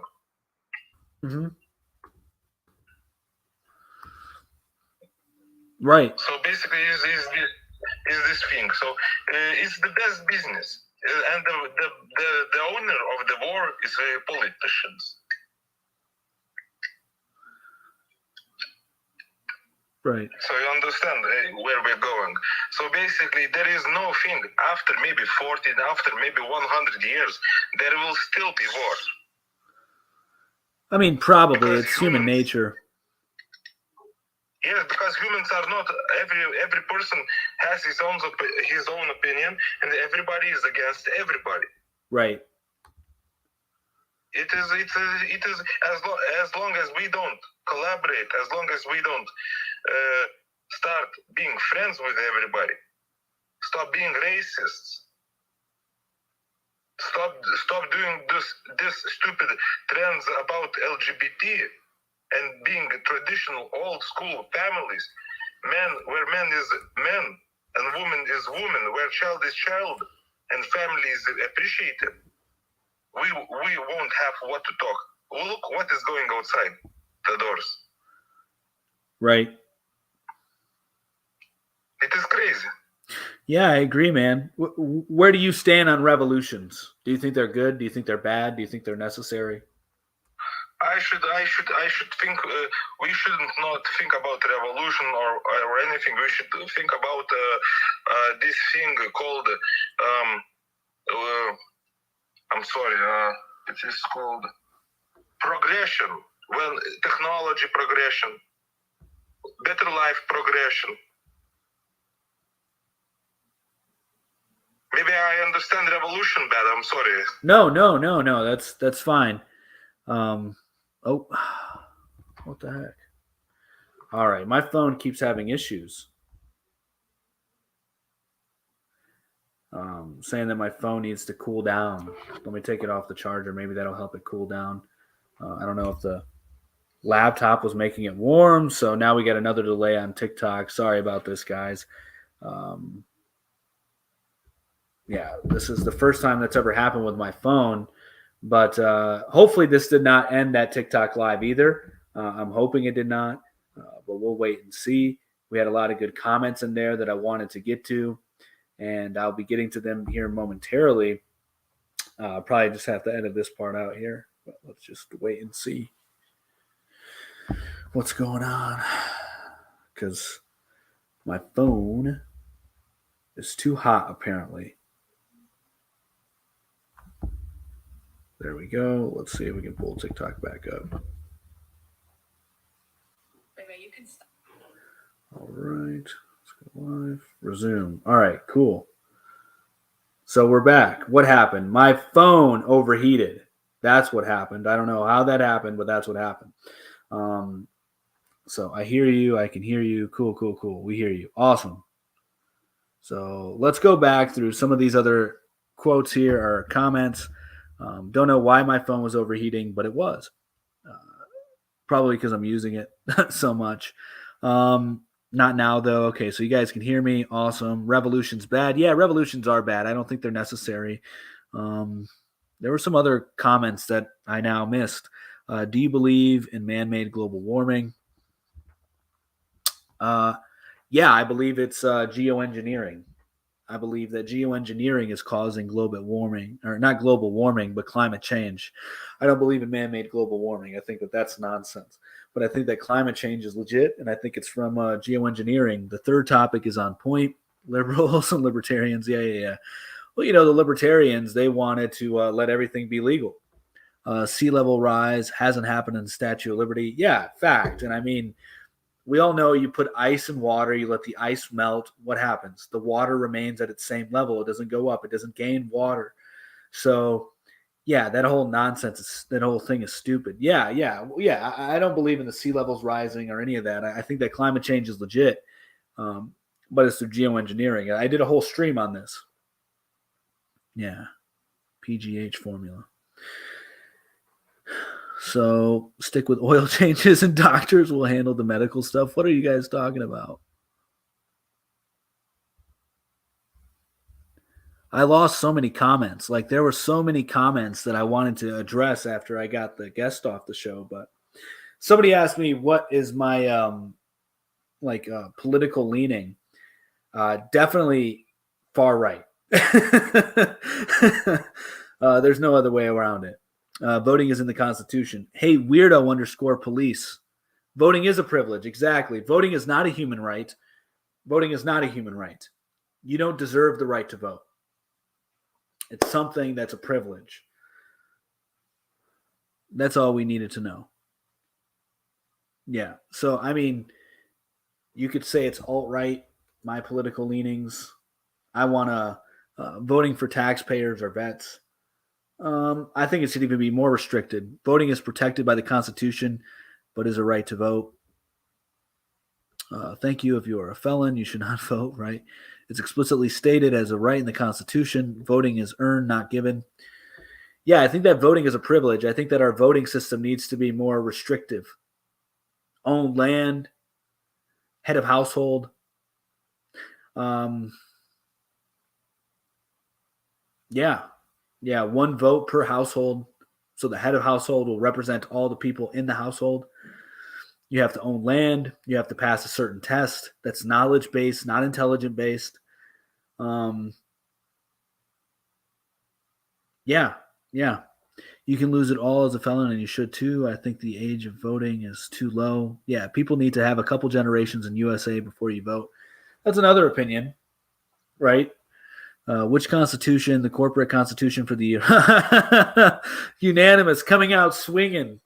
Mm-hmm. Right. So basically, is this thing. So it's the best business, and the owner of the war is politicians. Right. So you understand where we're going. So basically, there is no thing after maybe 40, after maybe 100 years, there will still be war. I mean, probably Because it's human humans- nature. Yes, because humans are not every person has his own opinion, and everybody is against everybody. Right. It is as long as we don't collaborate, as long as we don't start being friends with everybody, stop being racists, stop doing this stupid trends about LGBT and being traditional old school families, where man is man and woman is woman, where child is child and family is appreciated. We won't have what to talk. Look what is going outside the doors. Right. It is crazy. Yeah, I agree, man. Where do you stand on revolutions? Do you think they're good? Do you think they're bad? Do you think they're necessary? I should think we shouldn't not think about revolution or anything. We should think about this thing called I'm sorry, it is called progression. Well, technology progression, better life progression. Maybe I understand revolution bad. I'm sorry. No. That's fine. Oh, what the heck? All right, my phone keeps having issues. Saying that my phone needs to cool down. Let me take it off the charger. Maybe that'll help it cool down. I don't know if the laptop was making it warm, so now we got another delay on TikTok. Sorry about this, guys. Yeah, this is the first time that's ever happened with my phone, but hopefully this did not end that TikTok live either. I'm hoping it did not, but we'll wait and see. We had a lot of good comments in there that I wanted to get to, and I'll be getting to them here momentarily. Probably just have to edit this part out here, but let's just wait and see what's going on, because my phone is too hot apparently. There we go. Let's see if we can pull TikTok back up. You can stop. All right. Let's go live. Resume. All right, cool. So we're back. What happened? My phone overheated. That's what happened. I don't know how that happened, but that's what happened. So I hear you. I can hear you. Cool. We hear you. Awesome. So let's go back through some of these other quotes here or comments. Don't know why my phone was overheating, but it was. Probably because I'm using it so much. Not now, though. Okay, so you guys can hear me. Awesome. Revolution's bad. Yeah, revolutions are bad. I don't think they're necessary. There were some other comments that I now missed. Do you believe in man-made global warming? Yeah, I believe it's geoengineering. I believe that geoengineering is causing global warming, or not global warming, but climate change. I don't believe in man-made global warming. I think that that's nonsense. But I think that climate change is legit, and I think it's from geoengineering. The third topic is on point. Liberals and libertarians, yeah. Well, the libertarians, they wanted to let everything be legal. Sea level rise hasn't happened in the Statue of Liberty. Yeah, fact. And I mean, we all know you put ice in water, you let the ice melt. What happens? The water remains at its same level. It doesn't go up. It doesn't gain water. So, yeah, that whole nonsense, that whole thing is stupid. Yeah. I don't believe in the sea levels rising or any of that. I think that climate change is legit, but it's through geoengineering. I did a whole stream on this. Yeah, PGH formula. So stick with oil changes and doctors will handle the medical stuff. What are you guys talking about? I lost so many comments. Like there were so many comments that I wanted to address after I got the guest off the show. But somebody asked me, what is my political leaning? Definitely far right. There's no other way around it. Voting is in the Constitution. Hey, weirdo _police. Voting is a privilege. Exactly. Voting is not a human right. Voting is not a human right. You don't deserve the right to vote. It's something that's a privilege. That's all we needed to know. Yeah. So, I mean, you could say it's alt-right, my political leanings. I want voting for taxpayers or vets. I think it should even be more restricted. Voting is protected by the Constitution, but is a right to vote. Thank you. If you are a felon, you should not vote, right? It's explicitly stated as a right in the Constitution. Voting is earned, not given. Yeah, I think that voting is a privilege. I think that our voting system needs to be more restrictive. Owned land, head of household. Yeah, one vote per household. So the head of household will represent all the people in the household. You have to own land. You have to pass a certain test that's knowledge-based, not intelligent-based. Yeah. You can lose it all as a felon, and you should too. I think the age of voting is too low. Yeah, people need to have a couple generations in USA before you vote. That's another opinion, right? Which constitution? The corporate constitution for the unanimous, coming out swinging.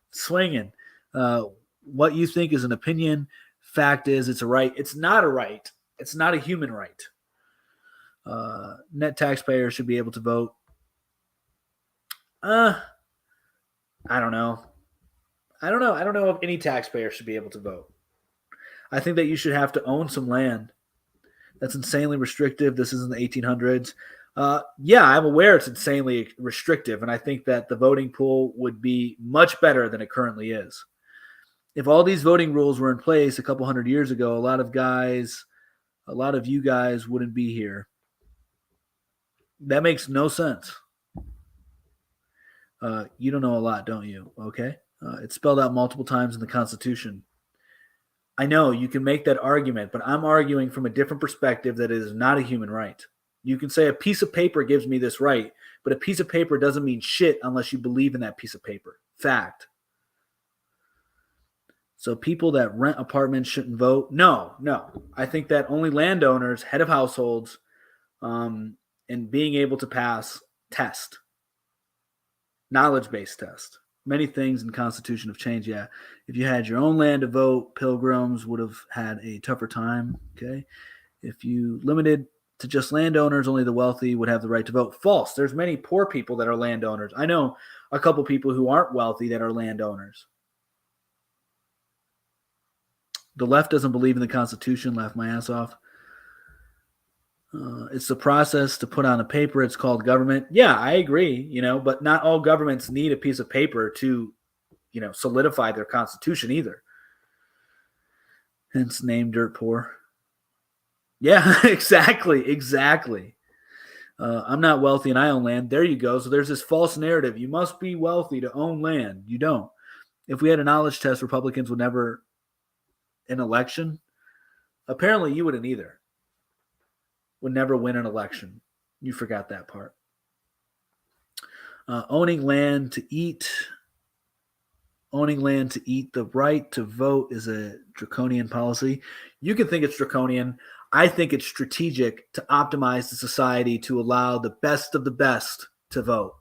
What you think is an opinion. Fact is, it's a right. It's not a right. It's not a human right. Net taxpayers should be able to vote. I don't know. I don't know if any taxpayer should be able to vote. I think that you should have to own some land. That's insanely restrictive. This isn't the 1800s. Yeah, I'm aware it's insanely restrictive, and I think that the voting pool would be much better than it currently is. If all these voting rules were in place a couple hundred years ago, a lot of you guys wouldn't be here. That makes no sense. You don't know a lot, don't you? Okay. It's spelled out multiple times in the Constitution. I know you can make that argument, but I'm arguing from a different perspective that it is not a human right. You can say a piece of paper gives me this right, but a piece of paper doesn't mean shit unless you believe in that piece of paper. Fact. So people that rent apartments shouldn't vote? No. I think that only landowners, head of households, and being able to pass test. Knowledge-based test. Many things in the Constitution have changed. Yeah, if you had your own land to vote, pilgrims would have had a tougher time. Okay, if you limited to just landowners. Only the wealthy would have the right to vote. False. There's many poor people that are landowners. I know a couple people who aren't wealthy that are landowners. The left doesn't believe in the Constitution. Laugh my ass off. It's the process to put on a paper. It's called government. Yeah, I agree, but not all governments need a piece of paper to, solidify their constitution either. Hence name dirt poor. Yeah, exactly. I'm not wealthy and I own land. There you go. So there's this false narrative. You must be wealthy to own land. You don't. If we had a knowledge test, Republicans would never an election. Apparently you wouldn't either. Would never win an election. You forgot that part. Owning land to eat. The right to vote is a draconian policy. You can think it's draconian. I think it's strategic to optimize the society to allow the best of the best to vote.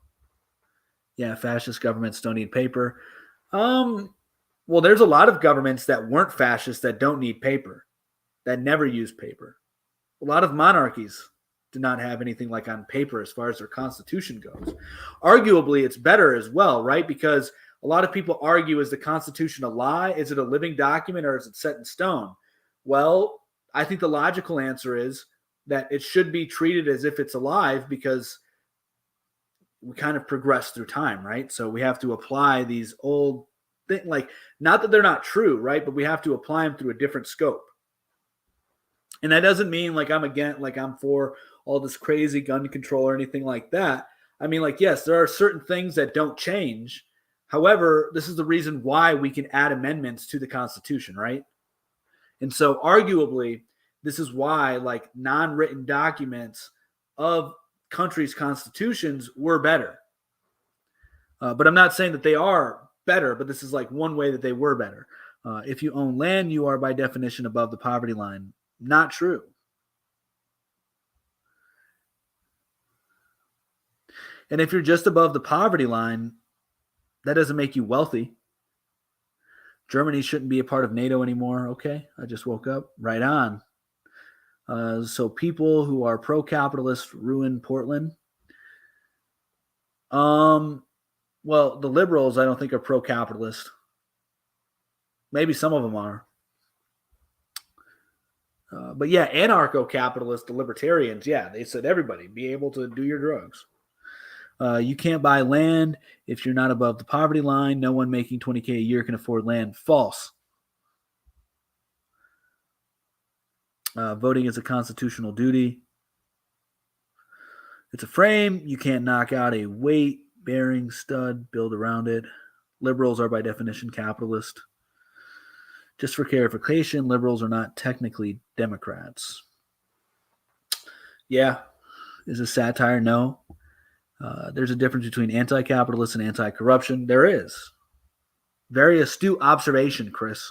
Yeah, fascist governments don't need paper. Well, there's a lot of governments that weren't fascist that don't need paper, that never use paper. A lot of monarchies do not have anything like on paper as far as their constitution goes. Arguably, it's better as well, right? Because a lot of people argue, is the Constitution a lie? Is it a living document or is it set in stone? Well, I think the logical answer is that it should be treated as if it's alive because we kind of progress through time, right? So we have to apply these old things, like, not that they're not true, right? But we have to apply them through a different scope. And that doesn't mean like I'm for all this crazy gun control or anything like that. I mean, like, yes, there are certain things that don't change. However, this is the reason why we can add amendments to the Constitution, right? And so arguably, this is why like non-written documents of countries' constitutions were better. But I'm not saying that they are better, but this is like one way that they were better. If you own land, you are by definition above the poverty line. Not true. And if you're just above the poverty line, that doesn't make you wealthy. Germany shouldn't be a part of NATO anymore. Okay, I just woke up. Right on. So people who are pro-capitalist ruin Portland. Well, the liberals I don't think are pro-capitalist. Maybe some of them are. But yeah, anarcho-capitalists, the libertarians, yeah, they said everybody be able to do your drugs. You can't buy land if you're not above the poverty line. No one making $20K a year can afford land. False. Voting is a constitutional duty. It's a frame. You can't knock out a weight-bearing stud, build around it. Liberals are by definition capitalist. Just for clarification, liberals are not technically Democrats. Yeah. Is it satire? No. There's a difference between anti-capitalist and anti-corruption. There is. Very astute observation, Chris.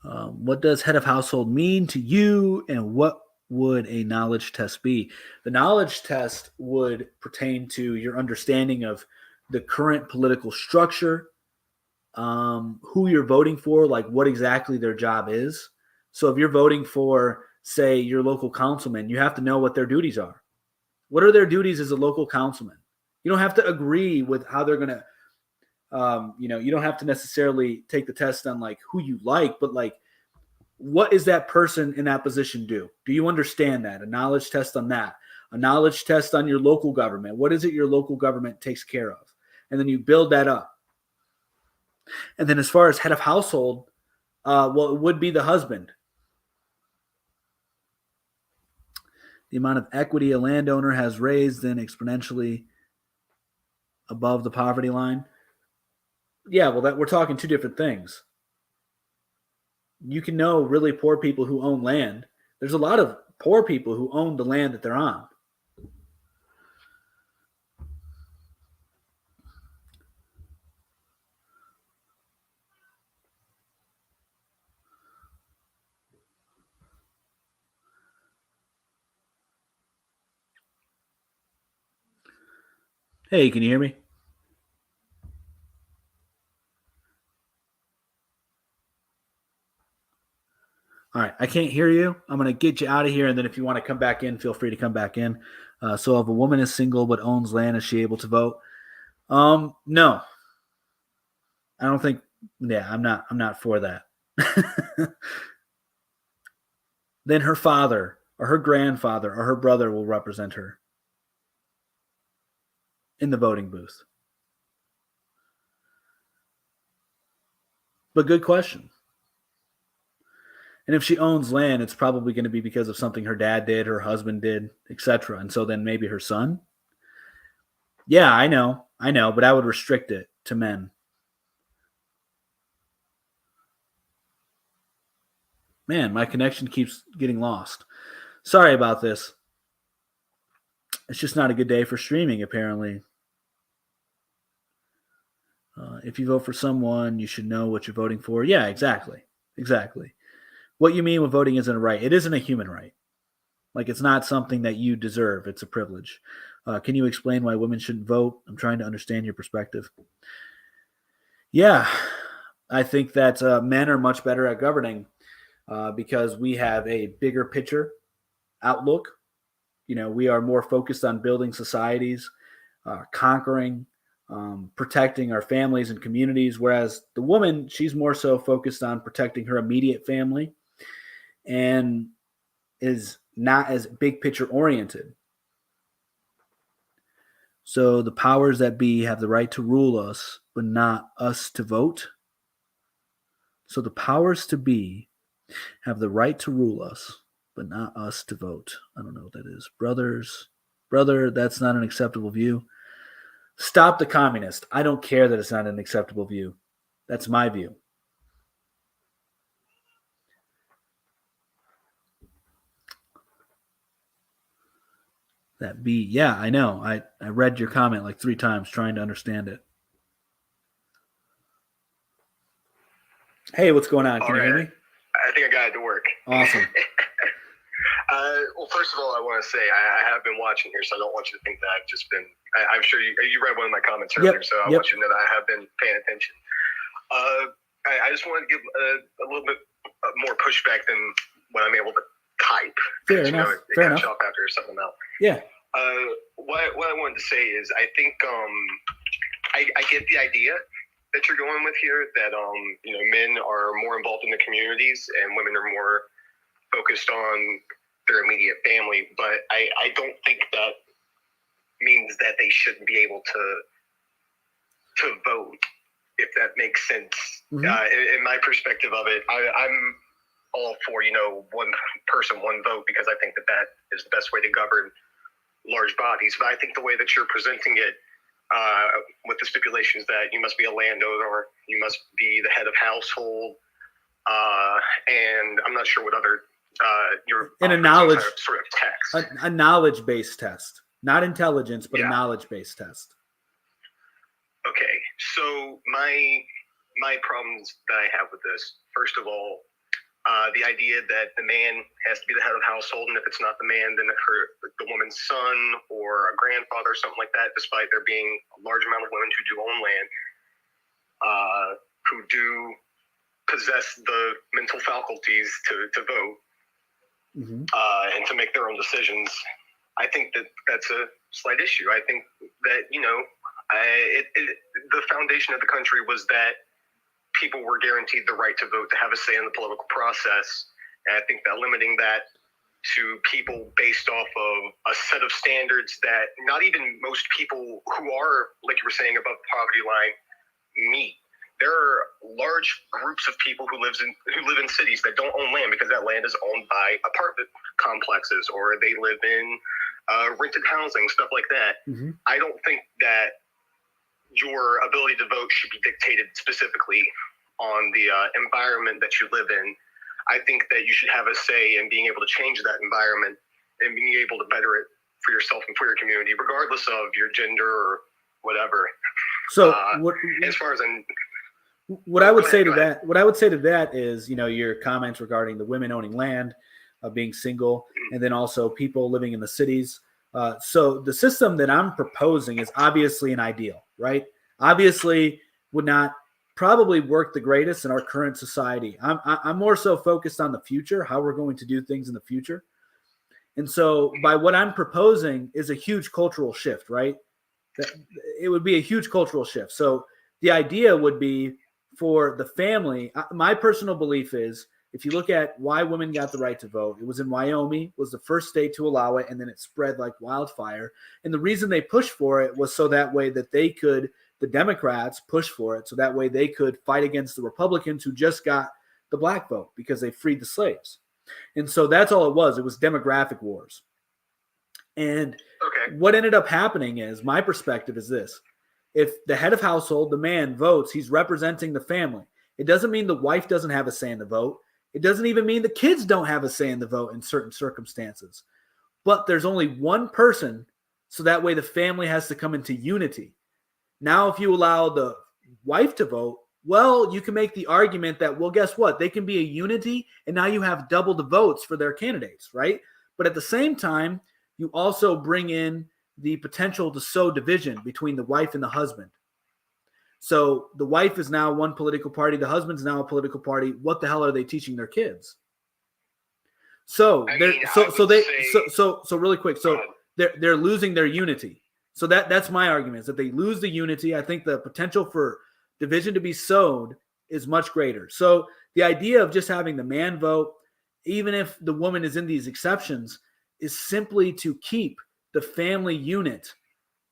What does head of household mean to you, and what would a knowledge test be? The knowledge test would pertain to your understanding of the current political structure, who you're voting for, like what exactly their job is. So if you're voting for, say, your local councilman, you have to know what their duties are. What are their duties as a local councilman? You don't have to agree with how they're going to, you don't have to necessarily take the test on like who you like, but like, what is that person in that position do? Do you understand that? A knowledge test on that. A knowledge test on your local government. What is it your local government takes care of? And then you build that up. And then as far as head of household, well, it would be the husband. The amount of equity a landowner has raised then exponentially above the poverty line. Yeah, well, that we're talking two different things. You can know really poor people who own land. There's a lot of poor people who own the land that they're on. Hey, can you hear me? All right, I can't hear you. I'm going to get you out of here, and then if you want to come back in, feel free to come back in. So if a woman is single but owns land, is she able to vote? No. I don't think I'm not for that. Then her father or her grandfather or her brother will represent her in the voting booth. But good question. And if she owns land, it's probably going to be because of something her dad did, her husband did, etc. And so then maybe her son. Yeah, I know, but I would restrict it to men. Man, my connection keeps getting lost. Sorry about this. It's just not a good day for streaming, apparently. If you vote for someone, you should know what you're voting for. Yeah, exactly. What you mean with voting isn't a right. It isn't a human right. Like, it's not something that you deserve. It's a privilege. Can you explain why women shouldn't vote? I'm trying to understand your perspective. Yeah, I think that men are much better at governing because we have a bigger picture outlook. You know, we are more focused on building societies, conquering, protecting our families and communities, whereas the woman, she's more so focused on protecting her immediate family and is not as big picture oriented. So the powers that be have the right to rule us, but not us to vote. So the powers to be have the right to rule us, but not us to vote. I don't know what that is. Brother, that's not an acceptable view. Stop the communist. I don't care that it's not an acceptable view. That's my view. That B. Yeah, I know. I read your comment like 3 times trying to understand it. Hey, what's going on? Can you hear me? I think I got it to work. Awesome. Well, first of all, I want to say I have been watching here, so I don't want you to think that I've just been. I'm sure you read one of my comments earlier, so I want you to know that I have been paying attention. I just want to give a little bit more pushback than what I'm able to type. Fair enough. It kind of off after something else. Yeah. What I wanted to say is I think I get the idea that you're going with here, that men are more involved in the communities and women are more focused on their immediate family, but I don't think that means that they shouldn't be able to vote, if that makes sense. Mm-hmm. In my perspective of it, I'm all for one person, one vote, because I think that is the best way to govern large bodies. But I think the way that you're presenting it, with the stipulations that you must be a landowner, you must be the head of household, and I'm not sure what other you're in a knowledge sort of text, a knowledge-based test, not intelligence, but a knowledge-based test. Okay, so my problems that I have with this, first of all, the idea that the man has to be the head of household, and if it's not the man, then the woman's son or a grandfather or something like that, despite there being a large amount of women who do own land, who do possess the mental faculties to vote, mm-hmm. And to make their own decisions. I think that's a slight issue. I think that, the foundation of the country was that people were guaranteed the right to vote, to have a say in the political process. And I think that limiting that to people based off of a set of standards that not even most people who are, like you were saying, above the poverty line meet. There are large groups of people who live in cities that don't own land because that land is owned by apartment complexes, or they live in rented housing, stuff like that. Mm-hmm. I don't think that your ability to vote should be dictated specifically on the environment that you live in. I think that you should have a say in being able to change that environment and being able to better it for yourself and for your community, regardless of your gender or whatever. So as far as what I would say to that is, your comments regarding the women owning land, being single, and then also people living in the cities. So the system that I'm proposing is obviously an ideal, right? Obviously would not probably work the greatest in our current society. I'm more so focused on the future, how we're going to do things in the future. And so by what I'm proposing is a huge cultural shift, right? It would be a huge cultural shift. So the idea would be for the family. My personal belief is, if you look at why women got the right to vote, it was in Wyoming, was the first state to allow it, and then it spread like wildfire. And the reason they pushed for it was so that way that they could, the Democrats pushed for it, so that way they could fight against the Republicans who just got the black vote because they freed the slaves. And so that's all it was. It was demographic wars. And what ended up happening is, my perspective is this: if the head of household, the man, votes, he's representing the family. It doesn't mean the wife doesn't have a say in the vote. It doesn't even mean the kids don't have a say in the vote in certain circumstances. But there's only one person, so that way the family has to come into unity. Now, if you allow the wife to vote, well, you can make the argument that, well, guess what? They can be a unity, and now you have double the votes for their candidates, right? But at the same time, you also bring in the potential to sow division between the wife and the husband. So the wife is now one political party, the husband's now a political party. What the hell are they teaching their kids? So really quick, so they're losing their unity. So that's my argument, is that they lose the unity. I think the potential for division to be sowed is much greater. So the idea of just having the man vote, even if the woman is in these exceptions, is simply to keep the family unit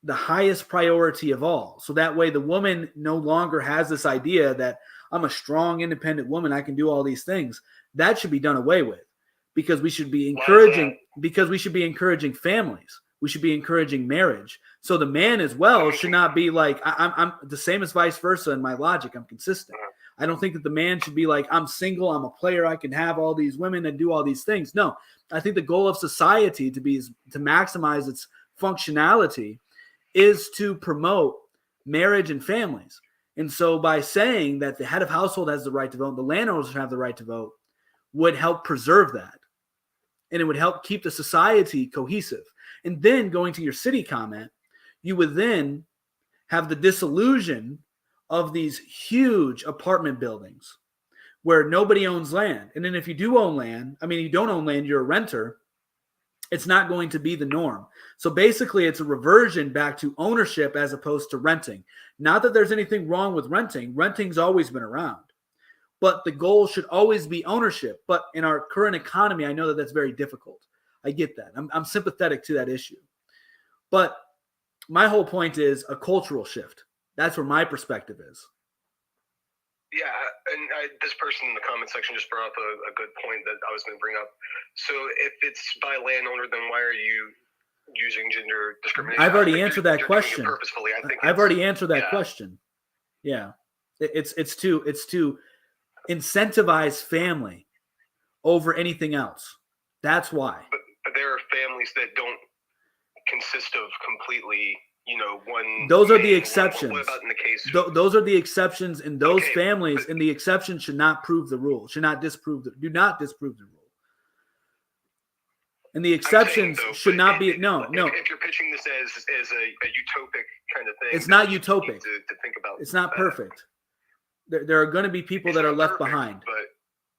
the highest priority of all. So that way the woman no longer has this idea that I'm a strong, independent woman, I can do all these things. That should be done away with, because we should be encouraging families. We should be encouraging marriage. So the man as well should not be like, I'm the same as vice versa in my logic. I'm consistent. I don't think that the man should be like, I'm single, I'm a player, I can have all these women and do all these things. No, I think the goal of society to maximize its functionality is to promote marriage and families. And so by saying that the head of household has the right to vote, the landowners have the right to vote, would help preserve that. And it would help keep the society cohesive. And then going to your city comment, you would then have the disillusion of these huge apartment buildings where nobody owns land. And then if you do own land, you don't own land, you're a renter, it's not going to be the norm. So basically it's a reversion back to ownership as opposed to renting. Not that there's anything wrong with renting. Renting's always been around. But the goal should always be ownership. But in our current economy, I know that that's very difficult. I get that. I'm sympathetic to that issue. But my whole point is a cultural shift. That's where my perspective is. Yeah, and this person in the comment section just brought up a good point that I was going to bring up. So if it's by landowner, then why are you using gender discrimination? I've already answered that question. Purposefully, I think I've already answered that question. Yeah, it's to incentivize family over anything else. That's why. But there are families that don't consist of completely, one. Those are the exceptions. What about in the case? Those are the exceptions, and those families, and the exceptions should not prove the rule. Should not disprove do not disprove the rule. And the exceptions should not be no. If you're pitching this as a utopic kind of thing, it's not utopic. To think about. It's not perfect. There are going to be people that are left behind. But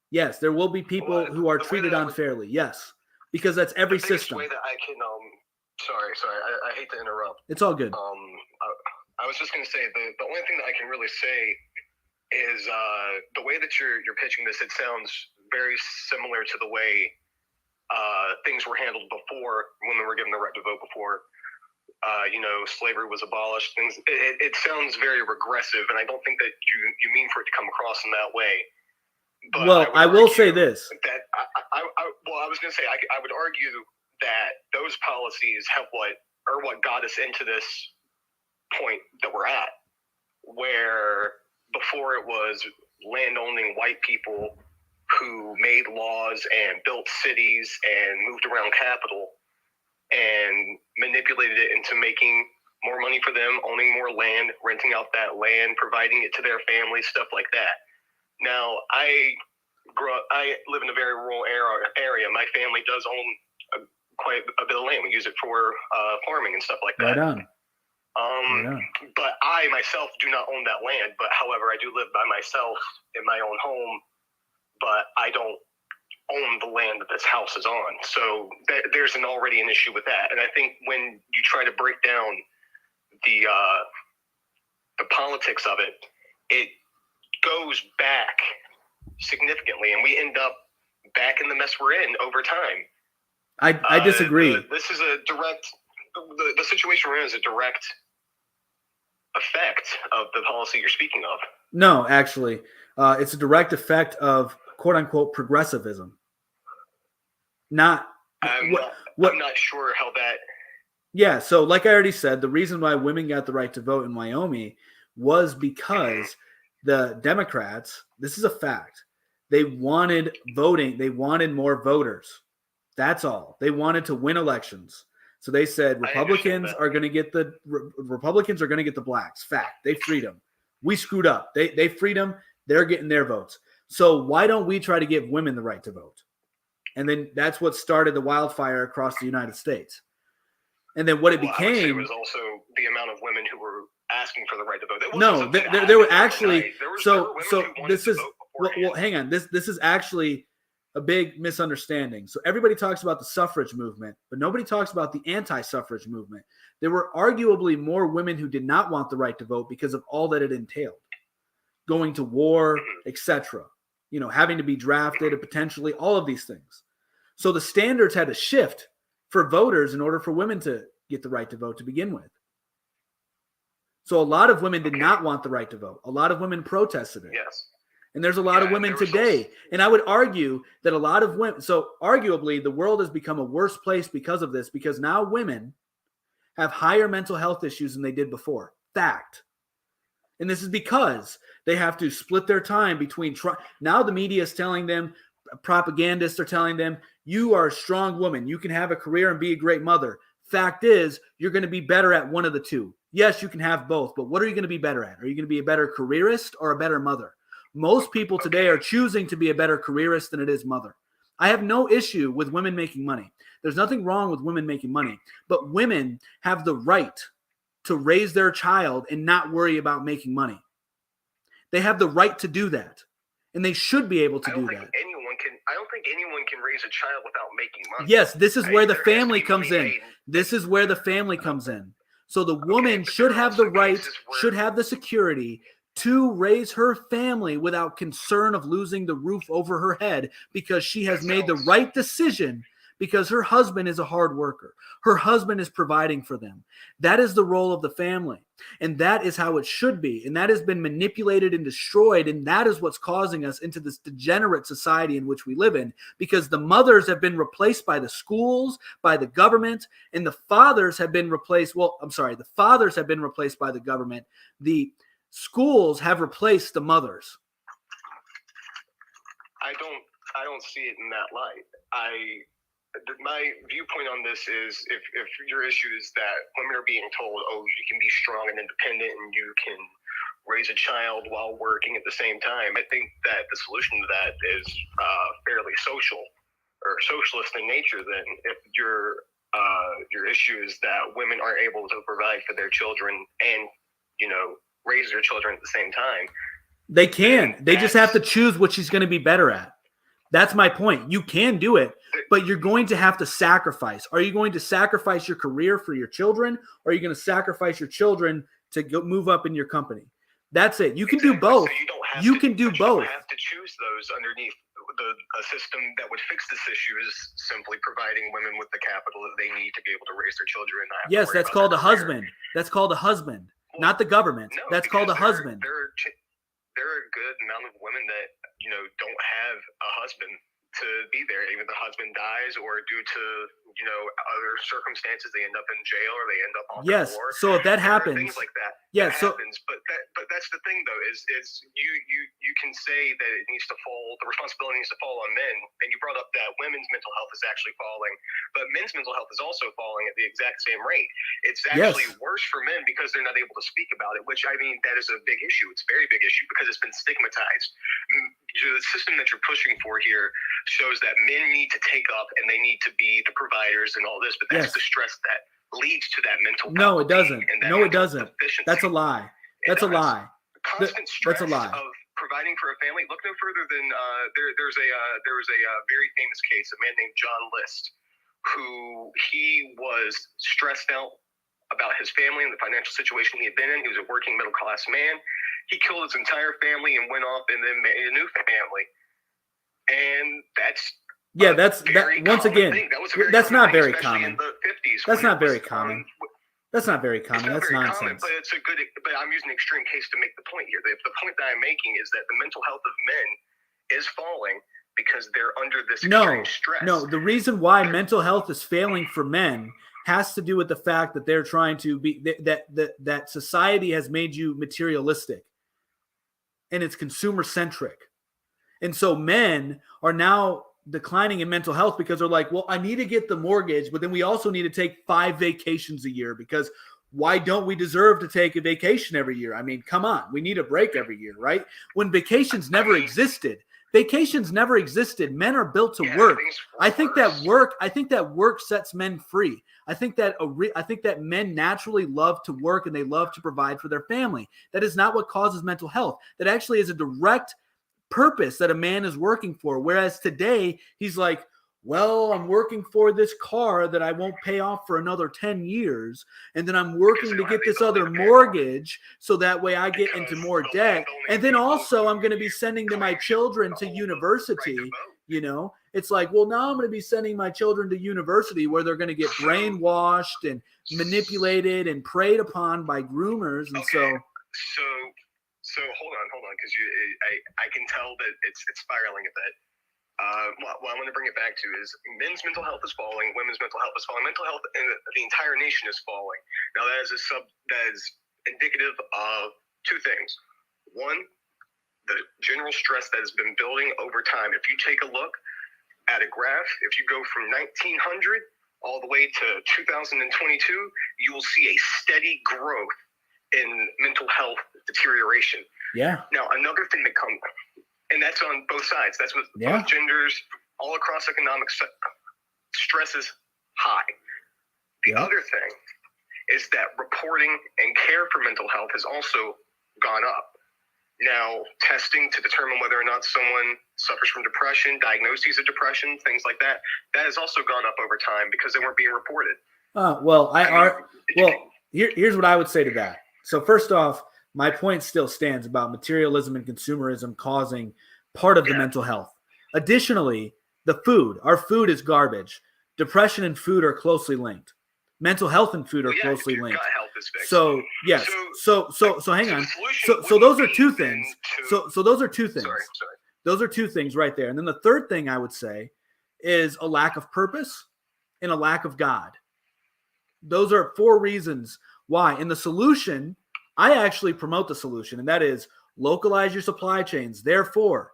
yes, there will be people who are treated unfairly. Yes, because that's every system. The way that I can sorry, I hate to interrupt. It's all good. I was just going to say the only thing that I can really say is the way that you're pitching this. It sounds very similar to the way things were handled before women were given the right to vote before. Slavery was abolished. It sounds very regressive, and I don't think that you mean for it to come across in that way. But well, I will say this. That I was going to say I would argue that those policies have what got us into this point that we're at, where before it was land-owning white people who made laws and built cities and moved around capital and manipulated it into making more money for them, owning more land, renting out that land, providing it to their families, stuff like that. Now, I live in a very rural area. My family does own quite a bit of land. We use it for farming and stuff like that. Right on. Yeah. But I myself do not own that land. But however, I do live by myself in my own home, but I don't own the land that this house is on. So there's already an issue with that. And I think when you try to break down the politics of it, it goes back significantly, and we end up back in the mess we're in over time. I disagree. This is a direct, the situation we're in is a direct effect of the policy you're speaking of. No, actually, it's a direct effect of quote unquote progressivism. I'm not sure how that. Yeah, so like I already said, the reason why women got the right to vote in Wyoming was because the Democrats, this is a fact, they wanted voting, they wanted more voters. That's all. They wanted to win elections. So they said Republicans are going to get the blacks. Fact. They freed them. We screwed up. They freed them. They're getting their votes. So why don't we try to give women the right to vote? And then that's what started the wildfire across the United States. And then what it became, I would say it was also the amount of women who were asking for the right to vote. No, there were actually this is well, hang on. This is actually a big misunderstanding. So everybody talks about the suffrage movement, but nobody talks about the anti-suffrage movement. There were arguably more women who did not want the right to vote because of all that it entailed. Going to war, etc. You know, having to be drafted and potentially all of these things. So the standards had to shift for voters in order for women to get the right to vote to begin with. So a lot of women did not want the right to vote. A lot of women protested it. Yes. And there's a lot of women today. And I would argue that a lot of women, so arguably the world has become a worse place because of this, because now women have higher mental health issues than they did before. Fact. And this is because they have to split their time between, now the media is telling them, propagandists are telling them, you are a strong woman. You can have a career and be a great mother. Fact is, you're going to be better at one of the two. Yes, you can have both, but what are you going to be better at? Are you going to be a better careerist or a better mother? Most people today are choosing to be a better careerist than it is mother. I have no issue with women making money. There's nothing wrong with women making money, but women have the right to raise their child and not worry about making money. They have the right to do that, and they should be able to do that. I don't think anyone can raise a child without making money. Yes, this is where the family comes in. This is where the family comes in. So the woman should have the right, should have the security to raise her family without concern of losing the roof over her head because she has made the right decision because her husband is a hard worker. Her husband is providing for them. That is the role of the family. And that is how it should be. And that has been manipulated and destroyed. And that is what's causing us into this degenerate society in which we live in, because the mothers have been replaced by the schools, by the government, and the fathers have been replaced. Well, I'm sorry, the fathers have been replaced by the government. The schools have replaced the mothers. I don't see it in that light. My viewpoint on this is if your issue is that women are being told, oh, you can be strong and independent and you can raise a child while working at the same time, I think that the solution to that is fairly social or socialist in nature. Then if your issue is that women aren't able to provide for their children and, you know, raise their children at the same time. They can. They just have to choose what she's going to be better at. That's my point. You can do it, but you're going to have to sacrifice. Are you going to sacrifice your career for your children, or are you going to sacrifice your children to go move up in your company? That's it. You can do both. So you can do both. You don't have to choose those underneath a system that would fix this issue is simply providing women with the capital that they need to be able to raise their children. Yes, that's called a husband. That's called a husband, not the government. No, that's called a husband. There are a good amount of women that, you know, don't have a husband to be there. Even the husband dies, or due to, you know, other circumstances, they end up in jail or they end up on the war. So if that happens, things like that. Yeah, that happens. But that's the thing though, is you can say that it needs to fall, the responsibility needs to fall on men. And you brought up that women's mental health is actually falling, but men's mental health is also falling at the exact same rate. It's actually worse for men because they're not able to speak about it, which, I mean, that is a big issue. It's a very big issue because it's been stigmatized. The system that you're pushing for here shows that men need to take up and they need to be the providers and all this, but that's to stress that leads to that mental No, it well-being doesn't. and that No, it mental doesn't. deficiency. That's a lie. It That's a does. lie. Constant stress That's a lie. of providing for a family. Look no further than there was a very famous case, a man named John List, who he was stressed out about his family and the financial situation he had been in. He was a working middle class man. He killed his entire family and went off and then made a new family. And that's once again, that's not very common. In the 50s, that's not very common. That's not very common. That's nonsense. Common, but it's a good. But I'm using an extreme case to make the point here. The point that I'm making is that the mental health of men is falling because they're under this extreme stress. No, the reason why mental health is failing for men has to do with the fact that they're trying to be that society has made you materialistic and it's consumer centric. And so men are now declining in mental health because they're like, well, I need to get the mortgage, but then we also need to take 5 vacations a year because why don't we deserve to take a vacation every year? I mean, come on, we need a break every year, right? When vacations never existed. Vacations never existed. Men are built to work. I think that work sets men free. I think that men naturally love to work and they love to provide for their family. That is not what causes mental health. That actually is a direct purpose that a man is working for. Whereas today he's like, well, I'm working for this car that I won't pay off for another 10 years. And then I'm working to get this other mortgage so that way I get into more debt. And then also I'm going to be sending my children to university. You know, it's like, well, now I'm going to be sending my children to university where they're going to get brainwashed and manipulated and preyed upon by groomers. And So hold on, because I can tell that it's spiraling a bit. What I want to bring it back to is men's mental health is falling, women's mental health is falling, mental health in the entire nation is falling. Now that is indicative of 2 things. One, the general stress that has been building over time. If you take a look at a graph, if you go from 1900 all the way to 2022, you will see a steady growth in mental health deterioration. Yeah. Now, another thing that comes, and that's on both sides. That's with both genders, all across economics. Stress is high. The other thing is that reporting and care for mental health has also gone up. Now, testing to determine whether or not someone suffers from depression, diagnoses of depression, things like that, that has also gone up over time because they weren't being reported. Here's what I would say to that. So first off, my point still stands about materialism and consumerism causing part of the mental health. Additionally, our food is garbage. Depression and food are closely linked. Mental health and food are closely linked. Gut health is fixed. So yes. So hang on. So those are 2 things. So those are 2 things. Sorry. Those are 2 things right there. And then the third thing I would say is a lack of purpose and a lack of God. Those are 4 reasons why. And the solution, I actually promote the solution, and that is localize your supply chains. Therefore,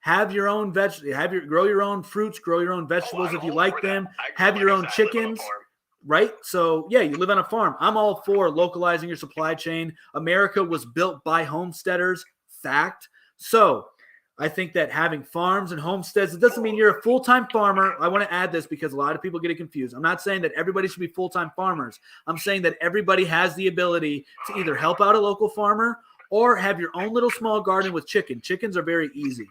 have your own grow your own fruits, grow your own vegetables if you like them. Have your own chickens, right? So yeah, you live on a farm. I'm all for localizing your supply chain. America was built by homesteaders, fact. So I think that having farms and homesteads, it doesn't mean you're a full-time farmer. I want to add this because a lot of people get it confused. I'm not saying that everybody should be full-time farmers. I'm saying that everybody has the ability to either help out a local farmer or have your own little small garden with chickens. Chickens are very easy.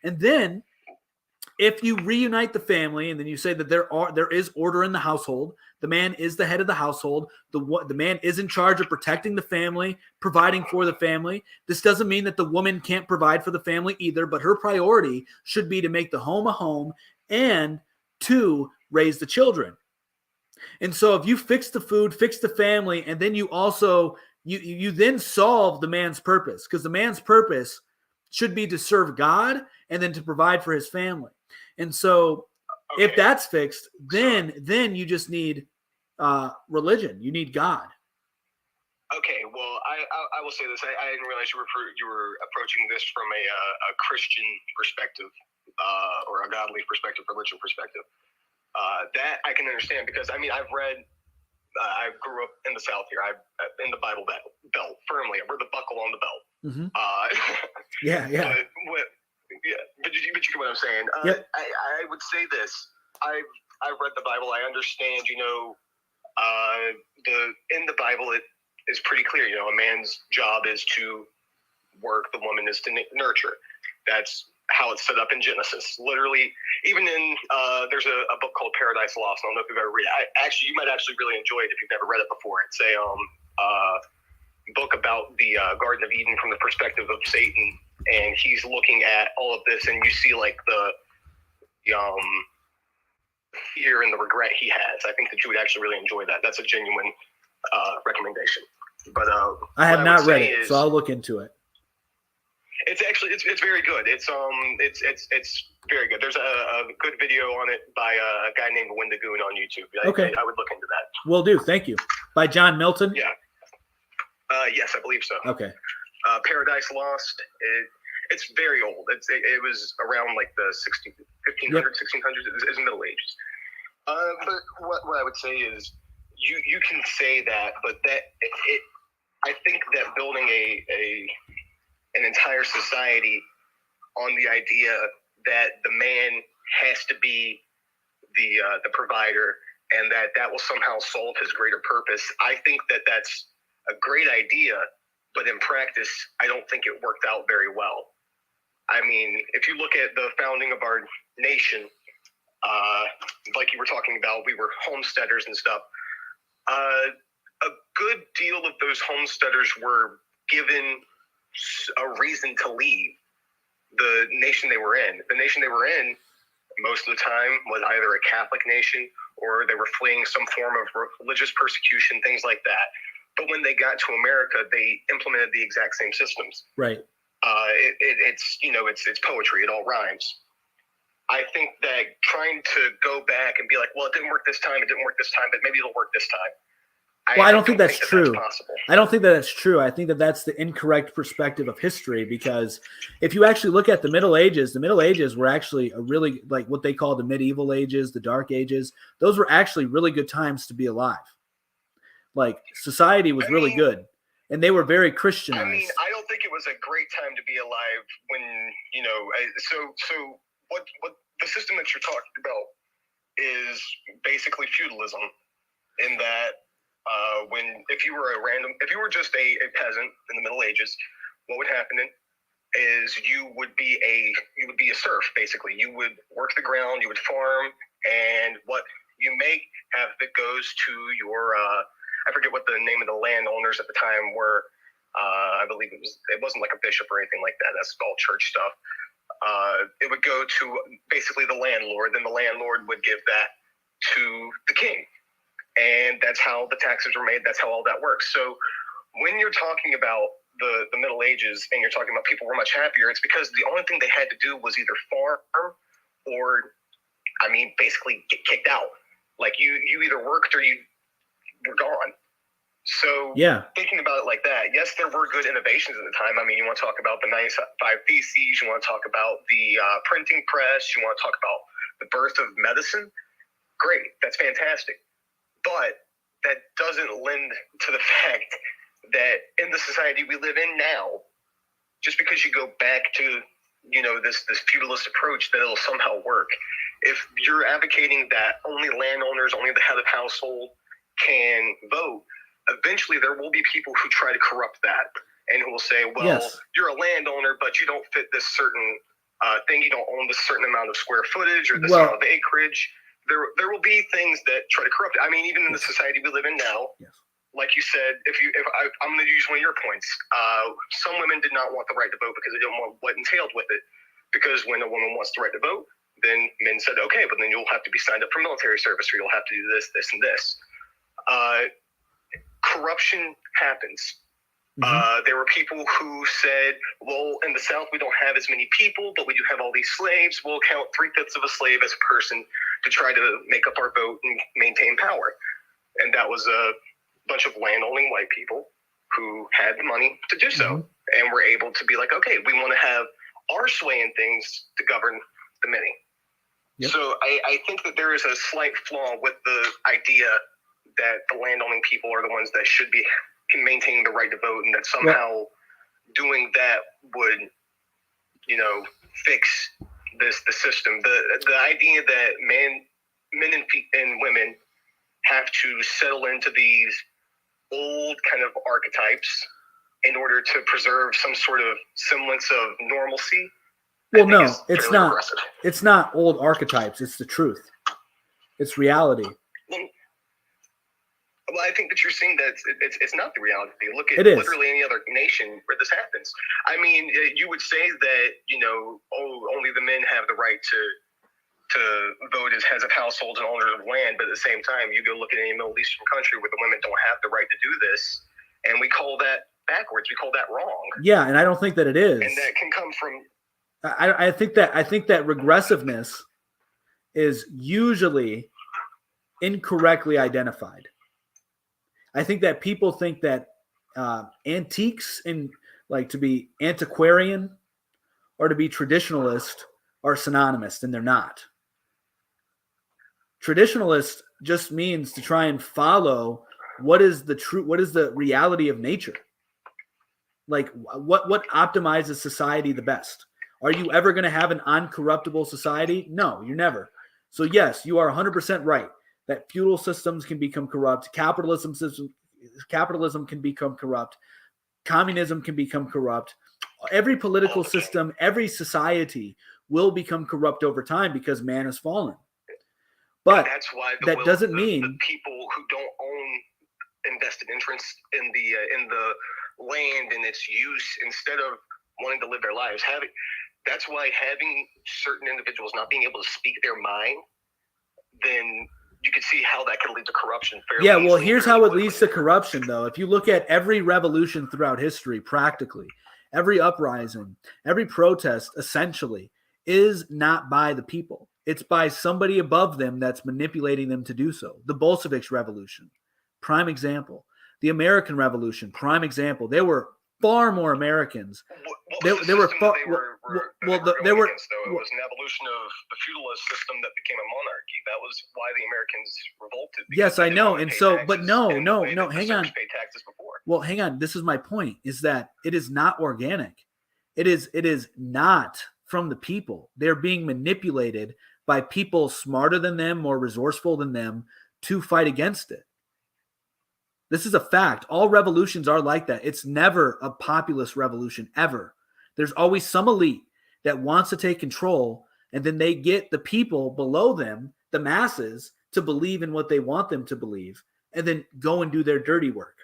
And then if you reunite the family and then you say that there is order in the household, the man is the head of the household, the man is in charge of protecting the family, providing for the family. This doesn't mean that the woman can't provide for the family either, but her priority should be to make the home a home and to raise the children. And so if you fix the food, fix the family, and then you also you then solve the man's purpose, because the man's purpose should be to serve God and then to provide for his family. And so if that's fixed, then you just need religion. You need God. Okay, well, I will say this. I didn't realize you were approaching this from a Christian perspective or a godly perspective, religion perspective. That I can understand because, I mean, I've read, I grew up in the South here. I'm in the Bible belt firmly. We're the buckle on the belt. Mm-hmm. Yeah. But you get what I'm saying. Yep. I would say this. I've read the Bible. I understand, In the Bible, it is pretty clear. You know, a man's job is to work, the woman is to nurture. That's how it's set up in Genesis. Literally, even in there's a book called Paradise Lost. I don't know if you've ever read it. You might actually really enjoy it if you've never read it before. It's a book about the Garden of Eden from the perspective of Satan, and he's looking at all of this, and you see like the fear and the regret he has. I think that you would actually really enjoy that. That's a genuine recommendation. But I have not read it, so I'll look into it. It's actually it's very good. It's very good. There's a good video on it by a guy named Wendigoon on YouTube. Okay, I would look into that. Will do. Thank you. By John Milton. Yeah. Yes, I believe so. Okay. Paradise Lost. It's very old. It was around like the 1500s, 1600s. It's Middle Ages. But what I would say is you can say that, but I think that building an entire society on the idea that the man has to be the provider and that will somehow solve his greater purpose. I think that that's a great idea, but in practice, I don't think it worked out very well. I mean, if you look at the founding of our nation, like you were talking about, we were homesteaders and stuff. A good deal of those homesteaders were given a reason to leave the nation they were in. The nation they were in, most of the time, was either a Catholic nation or they were fleeing some form of religious persecution, things like that. But when they got to America, they implemented the exact same systems. Right. It's poetry. It all rhymes. I think that trying to go back and be like, well, it didn't work this time, but maybe it'll work this time. Well, I don't think that's true. I don't think that that's true. I think that that's the incorrect perspective of history, because if you actually look at the Middle Ages were actually a really, like what they call the medieval ages, the dark ages. Those were actually really good times to be alive. Like society was really good, and they were very Christianized. I mean, I don't think it was a great time to be alive when, so what the system that you're talking about is basically feudalism, in that if you were just a peasant in the Middle Ages, what would happen is you would be a serf, basically. You would work the ground, you would farm, and what you make that goes to your I forget what the name of the landowners at the time were. I believe it wasn't like a bishop or anything like that. That's all church stuff. It would go to basically the landlord. Then the landlord would give that to the king. And that's how the taxes were made. That's how all that works. So when you're talking about the Middle Ages and you're talking about people were much happier, it's because the only thing they had to do was either farm or, basically get kicked out. Like you either worked or you were gone. So thinking about it like that, yes, there were good innovations at the time. You want to talk about the 95 Theses, you want to talk about the printing press, you want to talk about the birth of medicine. Great, that's fantastic. But that doesn't lend to the fact that in the society we live in now, just because you go back to, this feudalist approach, that it'll somehow work. If you're advocating that only landowners, only the head of household can vote, eventually there will be people who try to corrupt that and who will say, well, you're a landowner, but you don't fit this certain thing. You don't own this certain amount of square footage or this amount of acreage. There will be things that try to corrupt it. Even in the society we live in now, like you said, I'm going to use one of your points. Some women did not want the right to vote because they didn't want what entailed with it. Because when a woman wants the right to vote, then men said, okay, but then you'll have to be signed up for military service, or you'll have to do this, this, and this. Corruption happens. There were people who said, well, in the South, we don't have as many people, but we do have all these slaves. We'll count 3/5 of a slave as a person to try to make up our vote and maintain power. And that was a bunch of landowning white people who had the money to do so and were able to be like, okay, we want to have our sway in things to govern the many. So I think that there is a slight flaw with the idea that the landowning people are the ones that can maintain the right to vote, and that somehow doing that would, fix the system. The idea that men and women have to settle into these old kind of archetypes in order to preserve some sort of semblance of normalcy. Well, no, it's fairly not. regressive. It's not old archetypes. It's the truth. It's reality. Well, I think that you're saying that it's not the reality. Look at It is. literally any other nation where this happens. I mean, you would say that, you know, only the men have the right to vote as heads of households and owners of land, but at the same time, you go look at any Middle Eastern country where the women don't have the right to do this, and we call that backwards. We call that wrong. Yeah, and I don't think that it is. And that can come from I think that regressiveness is usually incorrectly identified. I think that people think that antiques and like to be antiquarian or to be traditionalist are synonymous, and they're not. Traditionalist just means to try and follow what is the reality of nature. Like what optimizes society the best? Are you ever going to have an uncorruptible society? No, you're never. So yes, you are 100% right that feudal systems can become corrupt. Capitalism can become corrupt. Communism can become corrupt. Every political system, every society will become corrupt over time because man has fallen. But that's why that doesn't mean the people who don't own invested interest in the land and its use, instead of wanting to live their lives, that's why having certain individuals not being able to speak their mind, then you can see how that could lead to corruption. Yeah, well, here's how it leads to corruption, though. If you look at every revolution throughout history, practically, every uprising, every protest, essentially, is not by the people. It's by somebody above them that's manipulating them to do so. The Bolsheviks revolution, prime example. The American Revolution, prime example. There were far more Americans. There were against, though? It was an evolution of the feudalist system that became a monarchy. That was why the Americans revolted. Yes, I know. And so, but no, hang on. Paid taxes before. Well, hang on. This is my point, is that it is not organic. It is not from the people. They're being manipulated by people smarter than them, more resourceful than them, to fight against it. This is a fact. All revolutions are like that. It's never a populist revolution, ever. There's always some elite that wants to take control, and then they get the people below them, the masses, to believe in what they want them to believe, and then go and do their dirty work.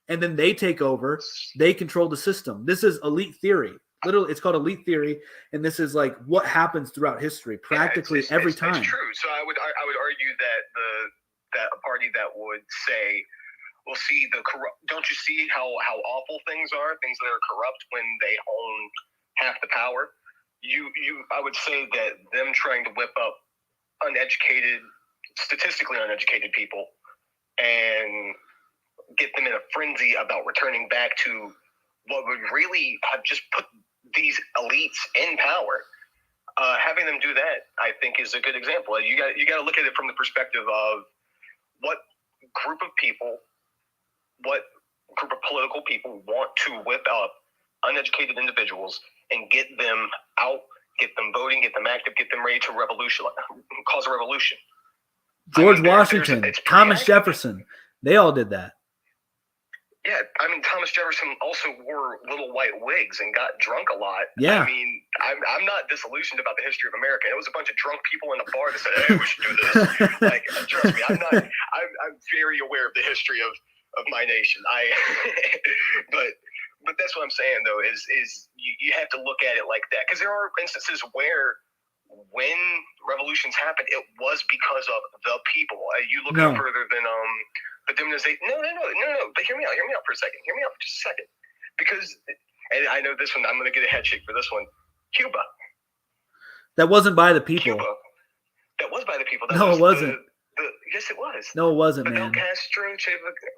And then they take over. They control the system. This is elite theory. Literally, it's called elite theory, and this is like what happens throughout history, practically every time. It's true. So I would argue that a party that would say, "Well, see, don't you see how awful things are? Things that are corrupt when they own half the power." I would say that them trying to whip up statistically uneducated people and get them in a frenzy about returning back to what would really have just put these elites in power. Having them do that, I think, is a good example. You got to look at it from the perspective of what group of political people want to whip up uneducated individuals and get them out, get them voting, get them active, get them ready to cause a revolution. George Washington, Thomas Jefferson, they all did that. Yeah, I mean, Thomas Jefferson also wore little white wigs and got drunk a lot. Yeah. I mean, I'm not disillusioned about the history of America. It was a bunch of drunk people in a bar that said, "Hey, we should do this." Like, trust me, I'm very aware of the history of my nation. But that's what I'm saying, though, is you have to look at it like that, because there are instances where when revolutions happen, it was because of the people. You look no further than the demonization. No. But hear me out for a second. Hear me out for just a second, because, and I know this one, I'm going to get a head shake for this one. Cuba. That wasn't by the people. Cuba. That was by the people. No, it wasn't. Yes, it was. No, it wasn't, Fidel man. Castro, Che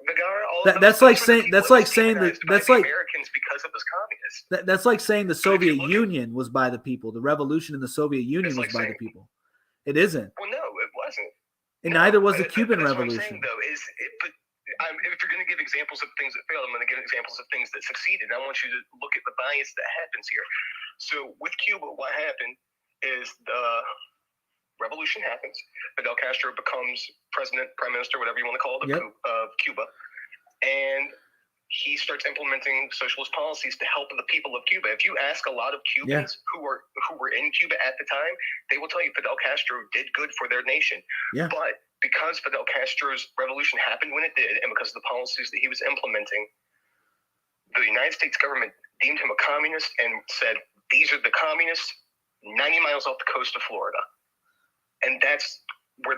Guevara, that's like saying that Americans because of this communists. That's like saying the Soviet Union was by the people. The revolution in the Soviet Union was by the people. It isn't. Well, no, it wasn't. And neither was the Cuban Revolution. What I'm saying, though, if you're going to give examples of things that failed, I'm going to give examples of things that succeeded. I want you to look at the bias that happens here. So with Cuba, what happened is the revolution happens. Fidel Castro becomes president, prime minister, whatever you want to call it, Yep. of Cuba. And he starts implementing socialist policies to help the people of Cuba. If you ask a lot of Cubans who were in Cuba at the time, they will tell you Fidel Castro did good for their nation. Yeah. But because Fidel Castro's revolution happened when it did, and because of the policies that he was implementing, the United States government deemed him a communist and said, these are the communists 90 miles off the coast of Florida. And that's where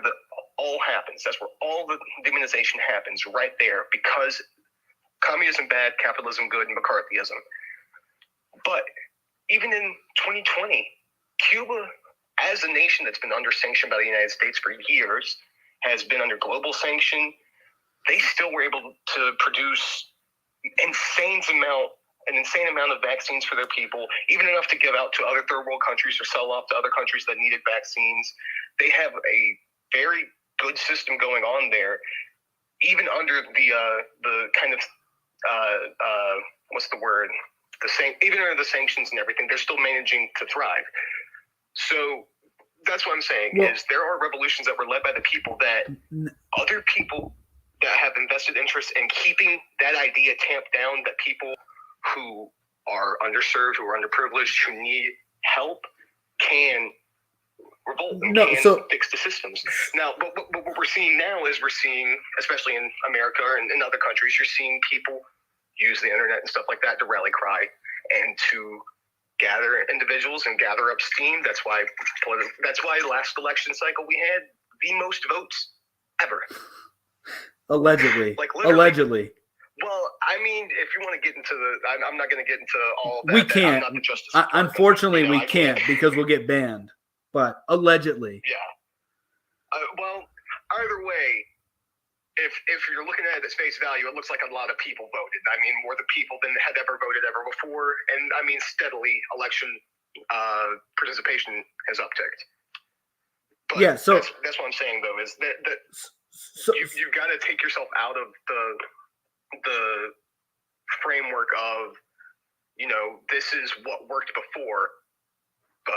all happens. That's where all the demonization happens, right there, because communism bad, capitalism good, and McCarthyism. But even in 2020, Cuba, as a nation that's been under sanction by the United States for years, has been under global sanction. They still were able to produce an insane amount of vaccines for their people, even enough to give out to other third world countries or sell off to other countries that needed vaccines. They have a very good system going on there, even under the kind of what's the word? Even under the sanctions and everything, they're still managing to thrive. So that's what I'm saying, is there are revolutions that were led by the people that other people that have invested interest in keeping that idea tamped down, that people who are underserved, who are underprivileged, who need help can revolt and can fix the systems. Now, but what we're seeing now is especially in America and in other countries, you're seeing people use the internet and stuff like that to rally cry and to gather individuals and gather up steam. That's why last election cycle we had the most votes ever. Allegedly. Allegedly. Well, I mean, if you want to get into I'm not going to get into all that. We can't. I'm not the Justice Unfortunately, Department, we can't because we'll get banned. But allegedly. Yeah. Well, either way, if you're looking at it at face value, it looks like a lot of people voted. I mean, more the people than had ever voted ever before. And I mean, steadily, election participation has upticked. But yeah, so that's what I'm saying, though, is that so, you've got to take yourself out of the framework of, this is what worked before, but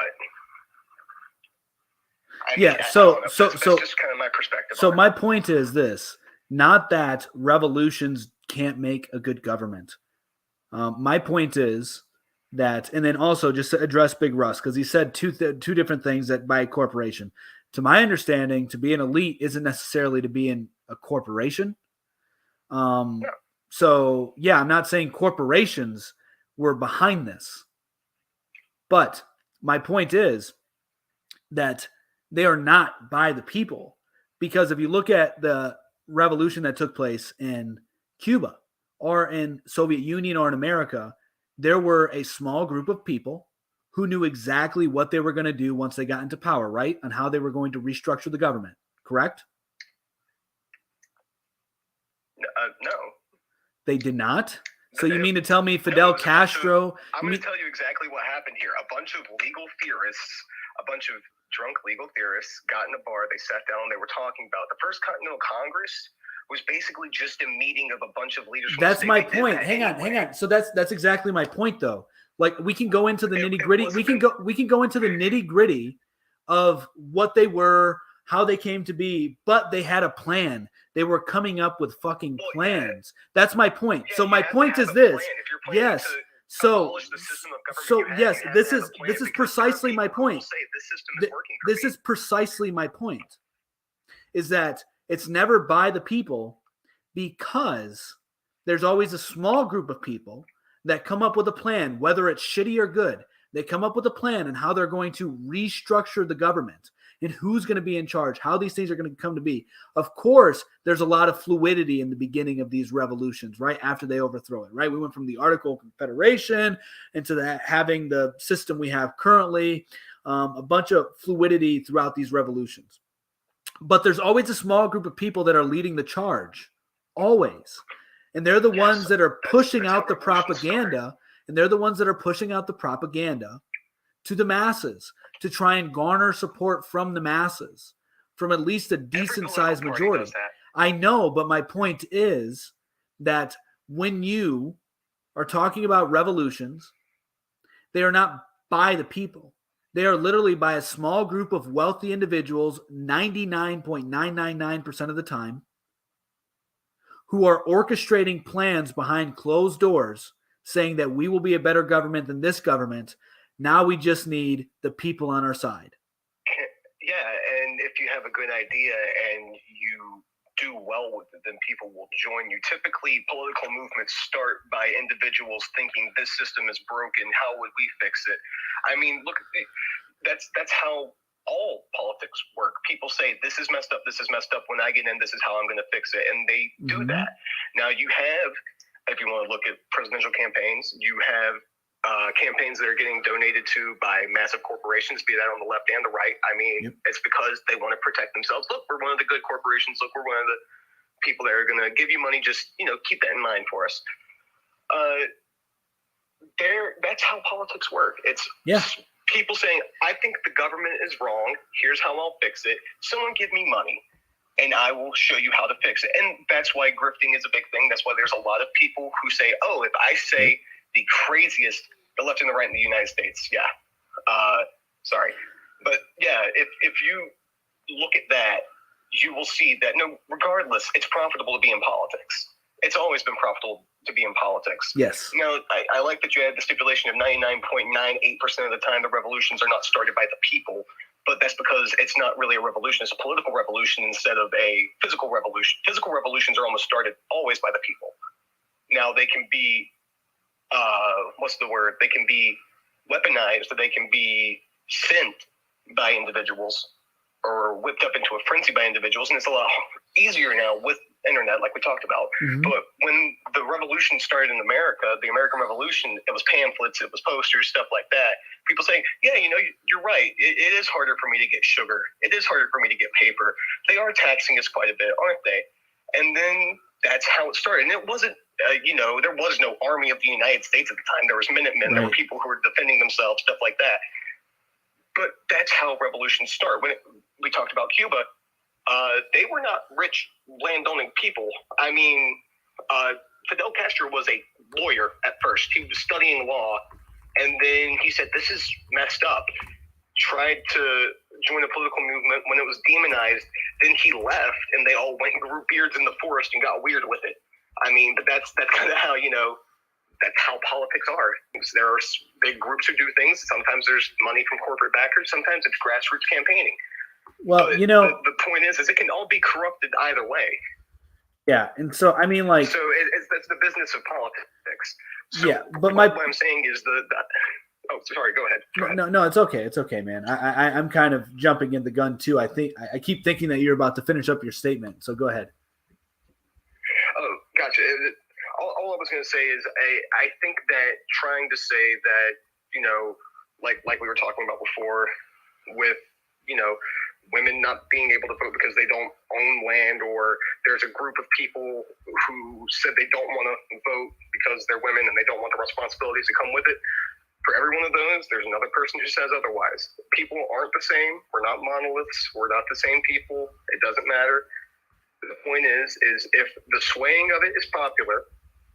that's just kind of my perspective. So my point is this: not that revolutions can't make a good government. My point is that, and then also just to address Big Russ, because he said two different things that by corporation. To my understanding, to be an elite isn't necessarily to be in a corporation. No. So yeah, I'm not saying corporations were behind this, but my point is that they are not by the people, because if you look at the revolution that took place in Cuba or in Soviet Union or in America, there were a small group of people who knew exactly what they were going to do once they got into power, right? On how they were going to restructure the government, correct? No. They did not? So you mean to tell me Fidel Castro... I'm going to tell you exactly what happened here. A bunch of legal theorists, a bunch of drunk legal theorists got in a bar, they sat down, they were talking about the First Continental Congress was basically just a meeting of a bunch of leaders. That's my point. Hang on. So that's exactly my point, though. Like, we can go into the nitty-gritty. We can go into the nitty-gritty of what they were, how they came to be, but they had a plan. They were coming up with fucking plans. That's my point. So my point is this. Yes. So yes, this is precisely my point. This is precisely my point. Is that it's never by the people, because there's always a small group of people that come up with a plan, whether it's shitty or good. They come up with a plan and how they're going to restructure the government and who's going to be in charge, how these things are going to come to be. Of course, there's a lot of fluidity in the beginning of these revolutions, right? After they overthrow it, right? We went from the Articles of Confederation into having the system we have currently, a bunch of fluidity throughout these revolutions. But there's always a small group of people that are leading the charge, always. And they're the ones that are pushing out the propaganda, and they're the ones that are pushing out the propaganda to the masses to try and garner support from the masses, from at least a decent-sized majority. I know, but my point is that when you are talking about revolutions, they are not by the people. They are literally by a small group of wealthy individuals 99.999% of the time who are orchestrating plans behind closed doors saying that we will be a better government than this government. Now we just need the people on our side. Yeah, and if you have a good idea and you do well with it, then people will join you. Typically, political movements start by individuals thinking this system is broken. How would we fix it? I mean, look, that's how all politics work. People say this is messed up. This is messed up. When I get in, this is how I'm going to fix it, and they do that. Now you have, if you want to look at presidential campaigns, you have campaigns that are getting donated to by massive corporations, be that on the left and the right. I mean, it's because they want to protect themselves. Look, we're one of the good corporations. Look, we're one of the people that are going to give you money. Just, keep that in mind for us. That's how politics work. It's people saying, I think the government is wrong. Here's how I'll fix it. Someone give me money, and I will show you how to fix it. And that's why grifting is a big thing. That's why there's a lot of people who say, oh, if I say the craziest, the left and the right in the United States. Yeah. Sorry. But yeah, if you look at that, you will see that regardless, it's profitable to be in politics. It's always been profitable to be in politics. Yes. I like that you had the stipulation of 99.98% of the time the revolutions are not started by the people, but that's because it's not really a revolution. It's a political revolution instead of a physical revolution. Physical revolutions are almost started always by the people. Now they can be they can be weaponized, or they can be sent by individuals or whipped up into a frenzy by individuals. And it's a lot easier now with internet, like we talked about. But when the revolution started in America, the American Revolution, it was pamphlets, it was posters, stuff like that. People saying, yeah, you're right. It is harder for me to get sugar. It is harder for me to get paper. They are taxing us quite a bit, aren't they? And then that's how it started. And it wasn't, there was no army of the United States at the time. There was Minutemen. There were people who were defending themselves, stuff like that. But that's how revolutions start. When we talked about Cuba, they were not rich, landowning people. I mean, Fidel Castro was a lawyer at first. He was studying law, and then he said, this is messed up. Tried to join a political movement. When it was demonized, then he left, and they all went and grew beards in the forest and got weird with it. I mean, but that's kind of how, that's how politics are. There are big groups who do things. Sometimes there's money from corporate backers. Sometimes it's grassroots campaigning. Well, but the point is it can all be corrupted either way. Yeah, and so I mean, like, so that's the business of politics. So yeah, but what I'm saying is oh, sorry, go ahead. No, it's okay. It's okay, man. I'm kind of jumping in the gun too. I keep thinking that you're about to finish up your statement. So go ahead. Oh, gotcha. All I was going to say is I think that trying to say that, like we were talking about before with, women not being able to vote because they don't own land, or there's a group of people who said they don't want to vote because they're women and they don't want the responsibilities that come with it. For every one of those, there's another person who says otherwise. People aren't the same. We're not monoliths. We're not the same people. It doesn't matter. The point is if the swaying of it is popular,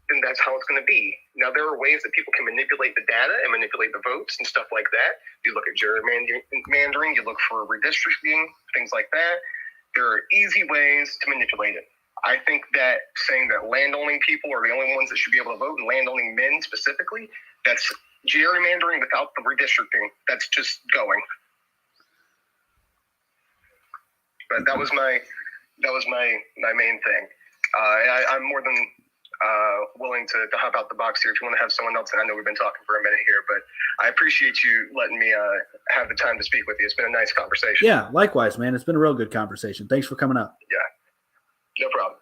then that's how it's going to be. Now, there are ways that people can manipulate the data and manipulate the votes and stuff like that. You look at gerrymandering, you look for redistricting, things like that. There are easy ways to manipulate it. I think that saying that land-owning people are the only ones that should be able to vote, and land-owning men specifically, that's gerrymandering without the redistricting. That's just going. But that was my main thing. I'm more than willing to hop out the box here if you want to have someone else. And I know we've been talking for a minute here, but I appreciate you letting me have the time to speak with you. It's been a nice conversation. Yeah, likewise, man. It's been a real good conversation. Thanks for coming up. Yeah, no problem.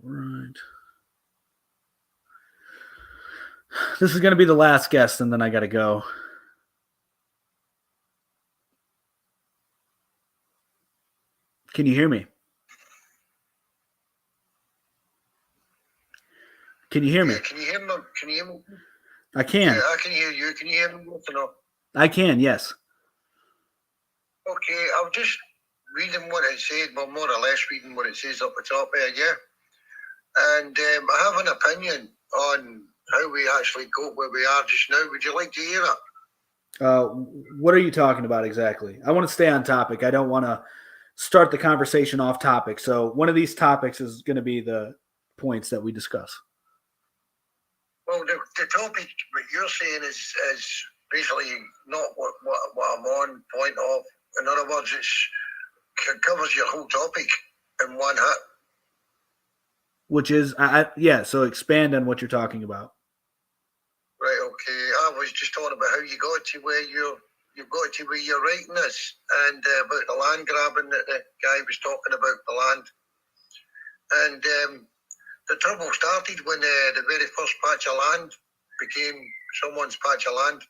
All right. This is going to be the last guest, and then I got to go. Can you hear me? Can you hear me? Yeah, can you hear me? Can you hear me? I can. Yeah, I can hear you. Can you hear me? No? I can, yes. Okay, I'm just reading what it said, well, more or less reading what it says up the top there, yeah. And I have an opinion on how we actually got where we are just now. Would you like to hear it? What are you talking about exactly? I want to stay on topic. I don't want to start the conversation off topic. So one of these topics is going to be the points that we discuss. Well, the topic what you're saying is basically not what I'm on point of. In other words, it covers your whole topic in one hit. Which is, so expand on what you're talking about. Right, okay. I was just talking about how you got to where you've got to where you're writing this, and about the land grabbing that the guy was talking about, the land. And the trouble started when the very first patch of land became someone's patch of land.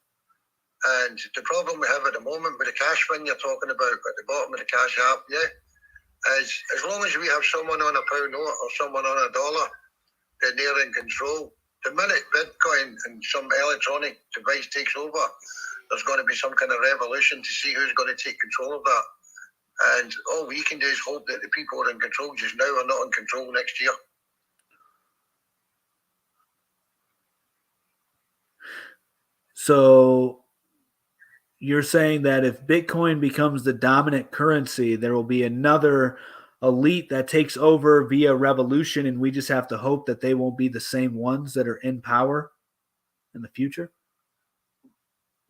And the problem we have at the moment with the cash fund you're talking about at the bottom of the cash app, is as long as we have someone on a pound note or someone on a dollar, then they're in control. The minute Bitcoin and some electronic device takes over, there's going to be some kind of revolution to see who's going to take control of that. And all we can do is hope that the people who are in control just now are not in control next year. So you're saying that if Bitcoin becomes the dominant currency, there will be another elite that takes over via revolution, and we just have to hope that they won't be the same ones that are in power in the future?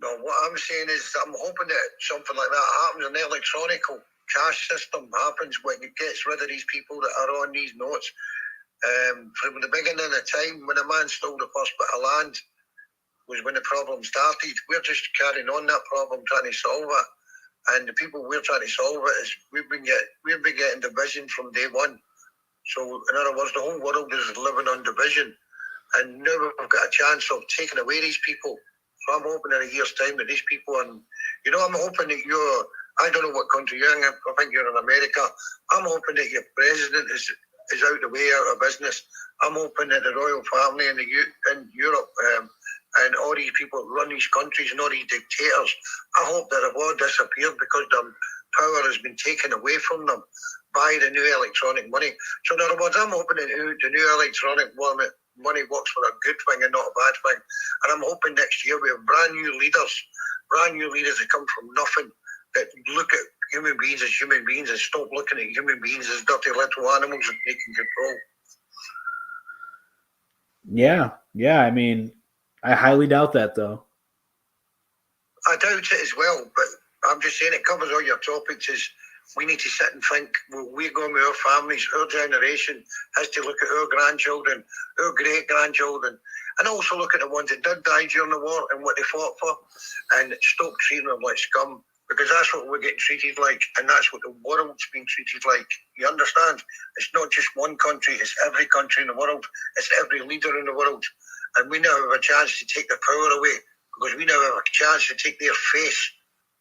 No, what I'm saying is I'm hoping that something like that happens. An electronic cash system happens when it gets rid of these people that are on these notes. From the beginning of time, when a man stole the first bit of land, was when the problem started. We're just carrying on that problem, trying to solve it. And the people we're trying to solve it is we've been getting division from day one. So in other words, the whole world is living on division. And now we've got a chance of taking away these people. So I'm hoping in a year's time that these people, and I'm hoping that I don't know what country you're in, I think you're in America. I'm hoping that your president is out the way, out of business. I'm hoping that the royal family in Europe and all these people who run these countries and all these dictators, I hope that they've all disappeared because their power has been taken away from them by the new electronic money. So in other words, I'm hoping that the new electronic money works for a good thing and not a bad thing. And I'm hoping next year we have brand new leaders that come from nothing, that look at human beings as human beings and stop looking at human beings as dirty little animals that they can control. Yeah. I mean, I highly doubt that, though. I doubt it as well, but I'm just saying it covers all your topics. Is we need to sit and think, well, we're going with our families, our generation has to look at our grandchildren, our great-grandchildren, and also look at the ones that did die during the war and what they fought for, and stop treating them like scum, because that's what we're getting treated like, and that's what the world's being treated like. You understand? It's not just one country, it's every country in the world, it's every leader in the world. And we now have a chance to take the power away, because we now have a chance to take their face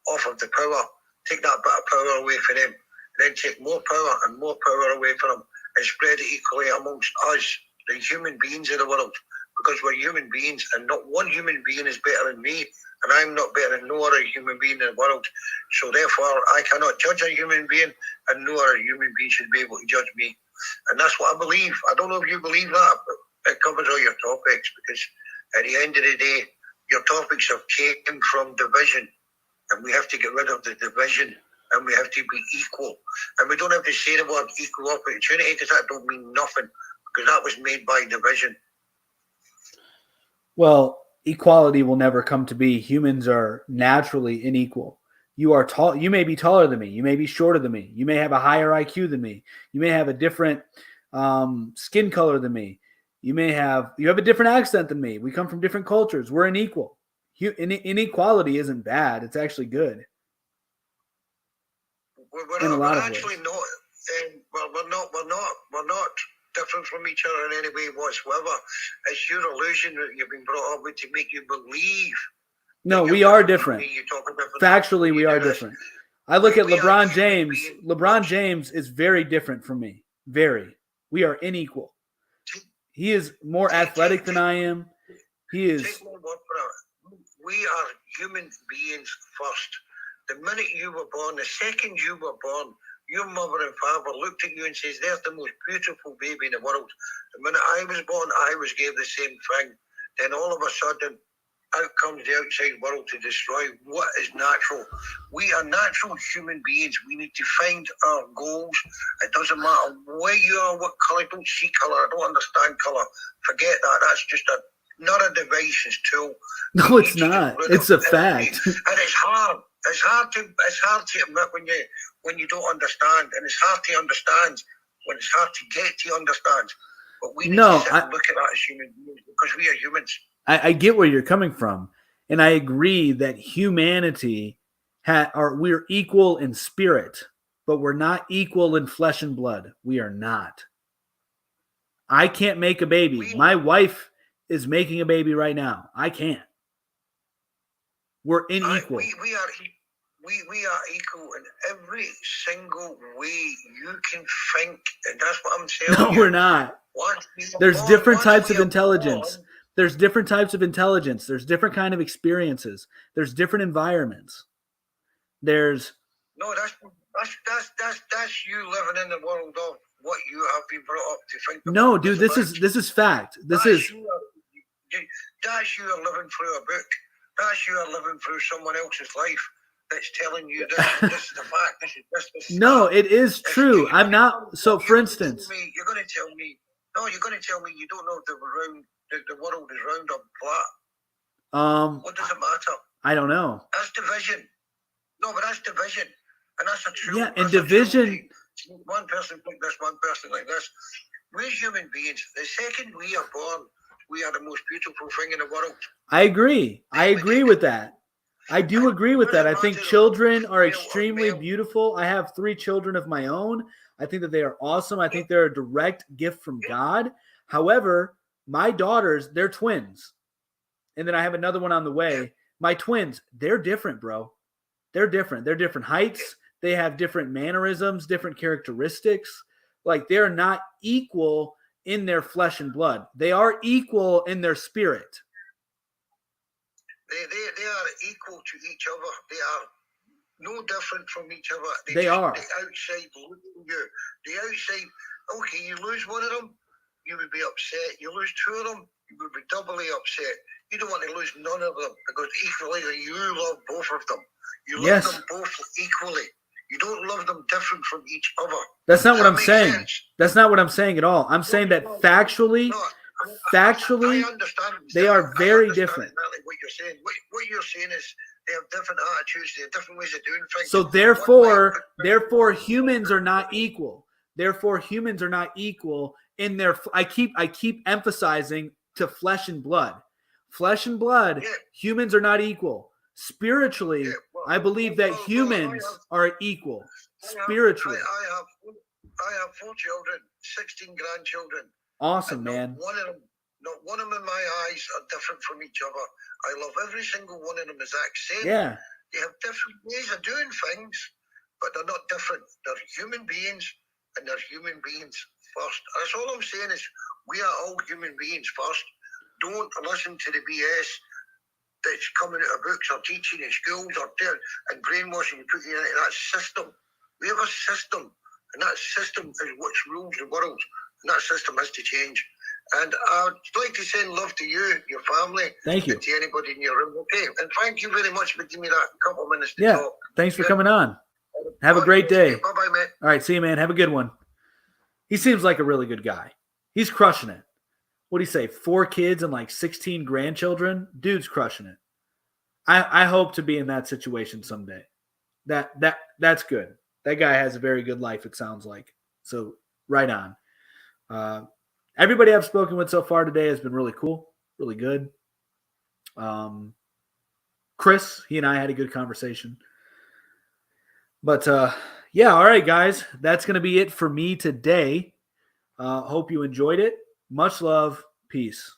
off of the power, take that bit of power away from them, and then take more power and more power away from them and spread it equally amongst us, the human beings of the world, because we're human beings and not one human being is better than me, and I'm not better than no other human being in the world. So therefore, I cannot judge a human being, and no other human being should be able to judge me. And that's what I believe. I don't know if you believe that, but it covers all your topics, because at the end of the day, your topics have came from division, and we have to get rid of the division, and we have to be equal. And we don't have to say the word equal opportunity, because that don't mean nothing, because that was made by division. Well, equality will never come to be. Humans are naturally unequal. You are tall. You may be taller than me. You may be shorter than me. You may have a higher IQ than me. You may have a different skin color than me. You have a different accent than me. We come from different cultures. We're unequal. Inequality isn't bad. It's actually good. We're not different from each other in any way whatsoever. It's your illusion that you've been brought up with to make you believe. No, we are different. Factually, we are different. I look at LeBron James. LeBron James is very different from me. Very. We are unequal. He is more athletic than I am. He is. We are human beings first. The minute you were born, the second you were born, your mother and father looked at you and says, "There's the most beautiful baby in the world." The minute I was born, I was given the same thing. Then all of a sudden, out comes the outside world to destroy what is natural. We are natural human beings. We need to find our goals. It doesn't matter where you are, what colour. Don't see colour. I don't understand colour. Forget that. That's just not a device tool. No, it's not. It's a fact. And it's hard. It's hard to admit when you don't understand, and it's hard to understand when it's hard to get to understand. But we need to sit and look at that as human beings because we are humans. I get where you're coming from, and I agree that humanity we're equal in spirit, but we're not equal in flesh and blood. We are not. I can't make a baby. My wife is making a baby right now. I can't. We're unequal. We are equal in every single way you can think, and that's what I'm saying. No, we're not. There's different types of intelligence. There's different types of intelligence. There's different kind of experiences. There's different environments. That's you living in the world of what you have been brought up to think. No, dude, this is fact. That's you are living through a book. That's you are living through someone else's life. That's telling you this is the fact. This no, it is true. I'm not. So, for instance, you're going to tell me. No, you're going to tell me you don't know the world is round or flat. What does it matter? I don't know. That's division. No, but that's division, and that's a true. Yeah, and division. One person like this, one person like this. We're human beings. The second we are born, we are the most beautiful thing in the world. I agree. I agree with that. I do agree with that. I think children are extremely beautiful. I have 3 children of my own. I think that they are awesome. I think they're a direct gift from God. However, my daughters, they're twins. And then I have another one on the way. My twins, they're different, bro. They're different. They're different heights. They have different mannerisms, different characteristics. Like, they're not equal in their flesh and blood. They are equal in their spirit. They are equal to each other. They are no different from each other. They are. The outside look at you. The outside, okay, you lose one of them, you would be upset. You lose 2 of them, you would be doubly upset. You don't want to lose none of them because equally you love both of them. You love them both equally. You don't love them different from each other. That's not what I'm saying. Sense? That's not what I'm saying at all. I'm saying that factually, I understand. They are very different. Exactly what you're saying. What you're saying is they have different attitudes. They have different ways of doing things. So therefore, humans are not equal. Therefore, humans are not equal in their. I keep emphasizing to flesh and blood. Flesh and blood. Yeah. Humans are not equal. Spiritually, I believe that humans are equal. Spiritually, I have 4 children, 16 grandchildren. Awesome, man. Not one of them in my eyes are different from each other. I love every single one of them exact same. Yeah. They have different ways of doing things, but they're not different. They're human beings, and they're human beings first. That's all I'm saying is we are all human beings first. Don't listen to the BS that's coming out of books or teaching in schools or and brainwashing you, putting you into that system. We have a system, and that system is what rules the world. And that system has to change. And I'd like to send love to you, your family. Thank you. And to anybody in your room. Okay. And thank you very much for giving me that couple of minutes to talk. Thanks for coming on. Have a great day. Bye-bye, mate. All right. See you, man. Have a good one. He seems like a really good guy. He's crushing it. What do you say? 4 kids and like 16 grandchildren? Dude's crushing it. I hope to be in that situation someday. That's good. That guy has a very good life, it sounds like. So right on. Everybody I've spoken with so far today has been really cool, really good. Chris, he and I had a good conversation. But yeah, all right, guys. That's going to be it for me today. Hope you enjoyed it. Much love. Peace.